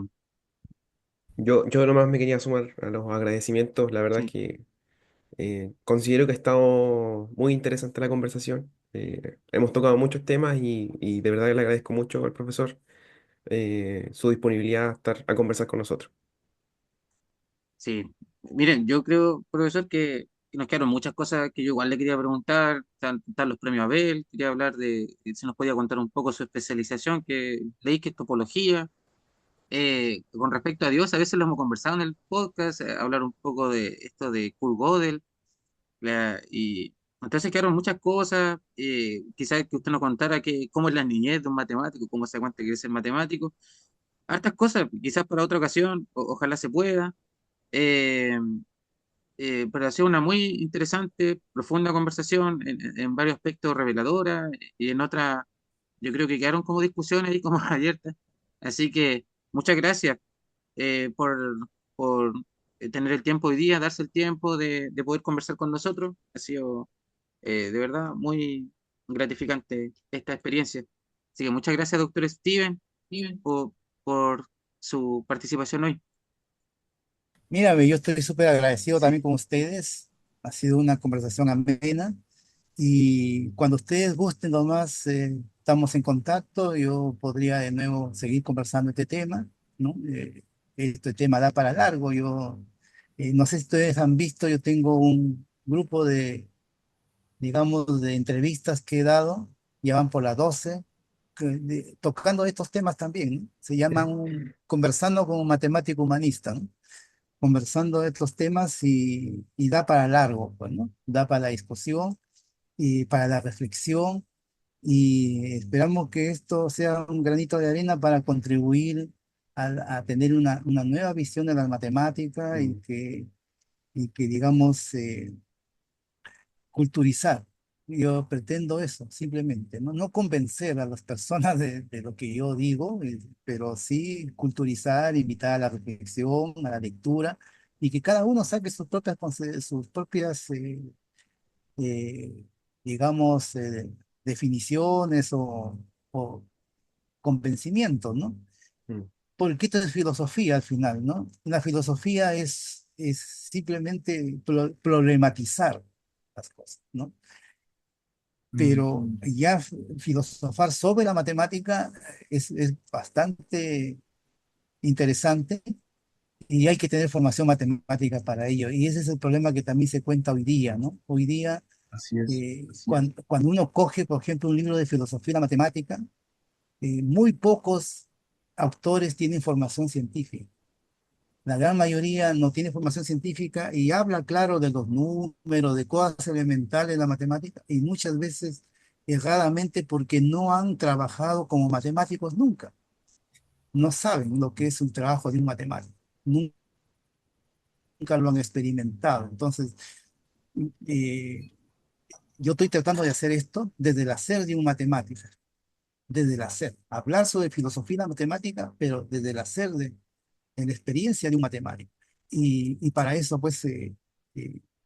Yo nomás me quería sumar a los agradecimientos. La verdad es sí, que considero que ha estado muy interesante la conversación. Hemos tocado muchos temas y de verdad que le agradezco mucho al profesor su disponibilidad a conversar con nosotros. sí. Miren, yo creo, profesor, que nos quedaron muchas cosas que yo igual le quería preguntar. Están los premios Abel, quería hablar de si nos podía contar un poco su especialización, que leí que es topología. Con respecto a Dios, a veces lo hemos conversado en el podcast, hablar un poco de esto de Kurt Gödel. Y entonces quedaron muchas cosas, quizás que usted nos contara cómo es la niñez de un matemático, cómo se cuenta que es el matemático, hartas cosas, quizás para otra ocasión, ojalá se pueda, eh, pero ha sido una muy interesante, profunda conversación, en varios aspectos reveladora, y en otras, yo creo que quedaron como discusiones y como abiertas, así que muchas gracias por tener el tiempo hoy día, darse el tiempo de poder conversar con nosotros, ha sido de verdad, muy gratificante esta experiencia. Así que muchas gracias, doctor Steven, por su participación hoy. Mírame, yo estoy súper agradecido también con ustedes. Ha sido una conversación amena. Y cuando ustedes gusten, nomás estamos en contacto. Yo podría de nuevo seguir conversando este tema, ¿no? Este tema da para largo. No sé si ustedes han visto, yo tengo un grupo de, digamos, de entrevistas que he dado, ya van por las 12, tocando estos temas también, ¿no? Se llaman Conversando con un matemático humanista, ¿no? Conversando de estos temas y da para largo, pues, ¿no? Da para la discusión y para la reflexión y esperamos que esto sea un granito de arena para contribuir a tener una nueva visión de la matemática Mm, y que digamos, culturizar. Yo pretendo eso, simplemente, ¿no? No convencer a las personas de lo que yo digo, pero sí culturizar, invitar a la reflexión, a la lectura, y que cada uno saque sus propias eh, digamos, definiciones o convencimientos, ¿no? mm, Porque esto es filosofía al final, ¿no? La filosofía es simplemente problematizar las cosas, ¿no? Pero ya filosofar sobre la matemática es bastante interesante y hay que tener formación matemática para ello. Y ese es el problema que también se cuenta hoy día, ¿no? Hoy día, Así es. cuando uno coge, por ejemplo, un libro de filosofía de la matemática, muy pocos autores tienen formación científica. La gran mayoría no tiene formación científica y habla, claro, de los números, de cosas elementales de la matemática y muchas veces erradamente porque no han trabajado como matemáticos nunca. No saben lo que es un trabajo de un matemático. Nunca lo han experimentado. Entonces, eh, yo estoy tratando de hacer esto desde el hacer de un matemático, desde el hacer. Hablar sobre filosofía de la matemática, pero desde el hacer en la experiencia de un matemático. Y para eso, pues, eh,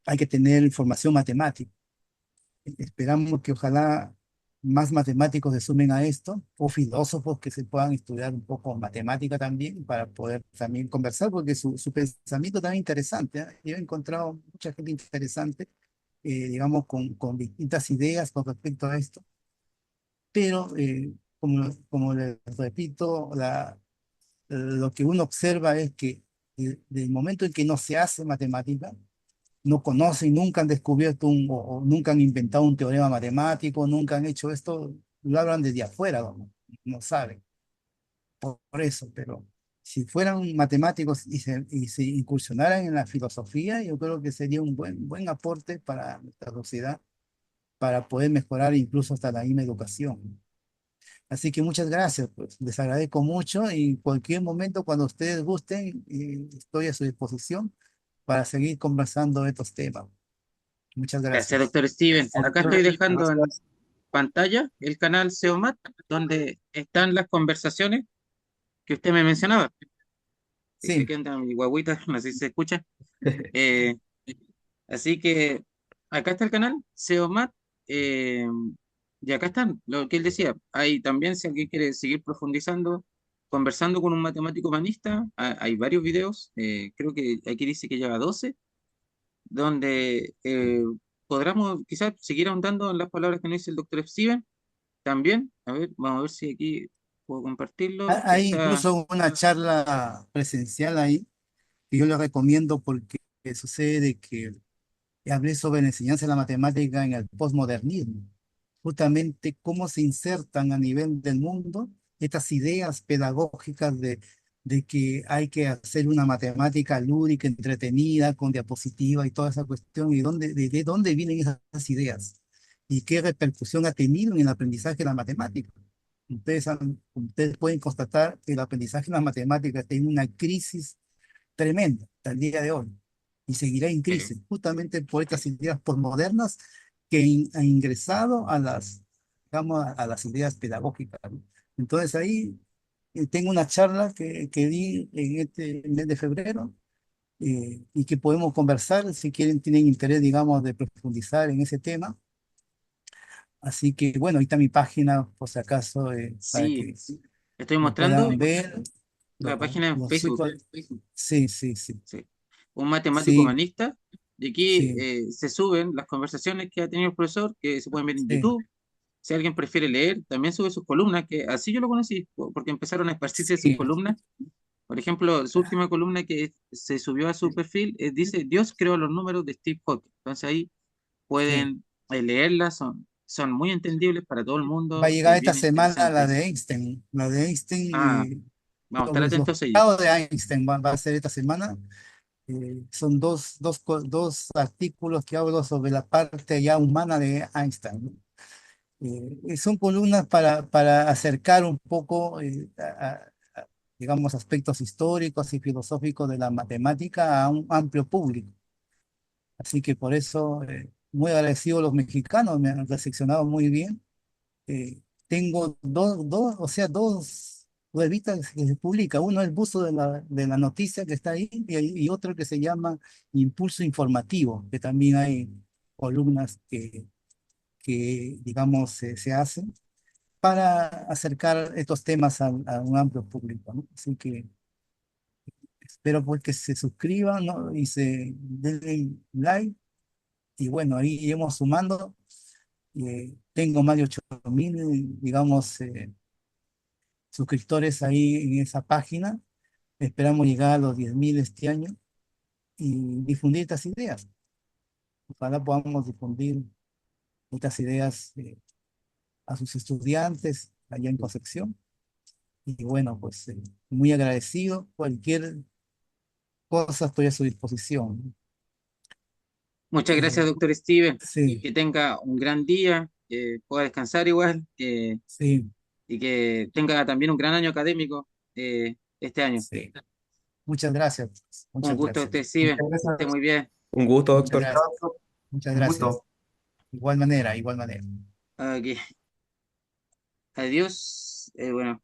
hay que tener información matemática. Esperamos que ojalá más matemáticos se sumen a esto, o filósofos que se puedan estudiar un poco matemática también, para poder también conversar, porque su pensamiento también es interesante, ¿eh? Yo he encontrado mucha gente interesante, digamos, con distintas ideas con respecto a esto, pero como les repito, lo que uno observa es que del momento en que no se hace matemática, no conocen, nunca han descubierto o nunca han inventado un teorema matemático, nunca han hecho esto, lo hablan desde afuera, no saben, por eso, pero si fueran matemáticos y se incursionaran en la filosofía, yo creo que sería un buen aporte para nuestra sociedad, para poder mejorar incluso hasta la misma educación. Así que muchas gracias, pues les agradezco mucho y en cualquier momento cuando ustedes gusten, estoy a su disposición para seguir conversando de estos temas. Muchas Gracias, gracias. doctor Steven. Acá estoy dejando en Gracias. pantalla el canal SEOMAT, donde están las conversaciones que usted me mencionaba. Sí, Aquí anda mi guaguita, no sé si se escucha. Eh, Así que acá está el canal, SEOMAT, y acá están, lo que él decía. Hay también, si alguien quiere seguir profundizando, conversando con un matemático humanista, hay varios videos, creo que aquí dice que lleva 12 donde podamos quizás seguir ahondando en las palabras que nos dice el doctor Steven. También, a ver, vamos a ver si aquí puedo compartirlo. Hay Está, incluso una charla presencial ahí que yo le recomiendo porque sucede de que hablé sobre la enseñanza de la matemática en el posmodernismo, justamente cómo se insertan a nivel del mundo estas ideas pedagógicas de que hay que hacer una matemática lúdica, entretenida, con diapositiva y toda esa cuestión, y de dónde vienen esas ideas y qué repercusión ha tenido en el aprendizaje de la matemática. Ustedes pueden constatar que el aprendizaje de la matemática tiene una crisis tremenda hasta el día de hoy y seguirá en eh, crisis, justamente por estas ideas postmodernas que han ingresado a digamos, a las ideas pedagógicas, ¿no? Entonces ahí tengo una charla que di en este mes de febrero, y que podemos conversar si quieren, tienen interés, digamos, de profundizar en ese tema. Así que bueno, ahí está mi página, por si acaso, para sí, que estoy lo mostrando puedan ver. la página en Los Facebook. chicos, sí, sí, sí, Sí. Un matemático sí, humanista. De aquí sí, se suben las conversaciones que ha tenido el profesor, que se pueden ver en sí, YouTube. Si alguien prefiere leer, también sube sus columnas, que así yo lo conocí, porque empezaron a esparcirse sus sí. columnas. Por ejemplo, su última columna que se subió a su perfil dice, Dios creó los números de Steve Hawking. Entonces ahí Sí. pueden leerlas, son muy entendibles para todo el Va a mundo, llegar esta bien semana la interesantes. de Einstein. La de Einstein, Ah, vamos a estar sobre los atentos a ello. resultados de Einstein va a ser esta semana. Son dos artículos que hablo sobre la parte ya humana de Einstein, ¿no? Y son columnas para acercar un poco, digamos, aspectos históricos y filosóficos de la matemática a un amplio público. Así que por eso, muy agradecido a los mexicanos, me han recepcionado muy bien. Tengo o sea, dos revistas que se publica. Uno es el Buzo de la Noticia, que está ahí, y otro que se llama Impulso Informativo, que también hay columnas que digamos, se hacen para acercar estos temas a un amplio público, ¿no? Así que espero pues que se suscriban, ¿no? Y se den like, y bueno, ahí iremos sumando. Tengo más de 8.000, digamos, suscriptores ahí en esa página. Esperamos llegar a los 10.000 este año y difundir estas ideas. Ojalá podamos difundir estas ideas a sus estudiantes allá en Concepción. Y bueno, pues muy agradecido. Cualquier cosa estoy a su disposición. Muchas gracias, Eh, doctor Steven. sí, Que tenga un gran día, que pueda descansar igual, sí, y que tenga también un gran año académico este año. sí. Muchas gracias. Un Muchas gusto, gracias. doctor Muchas Steven. Que esté gracias. muy bien. Un gusto, Muchas doctor. gracias. Chao. Muchas Un gracias. gusto. Igual manera, igual manera. Ok. Adiós. Bueno.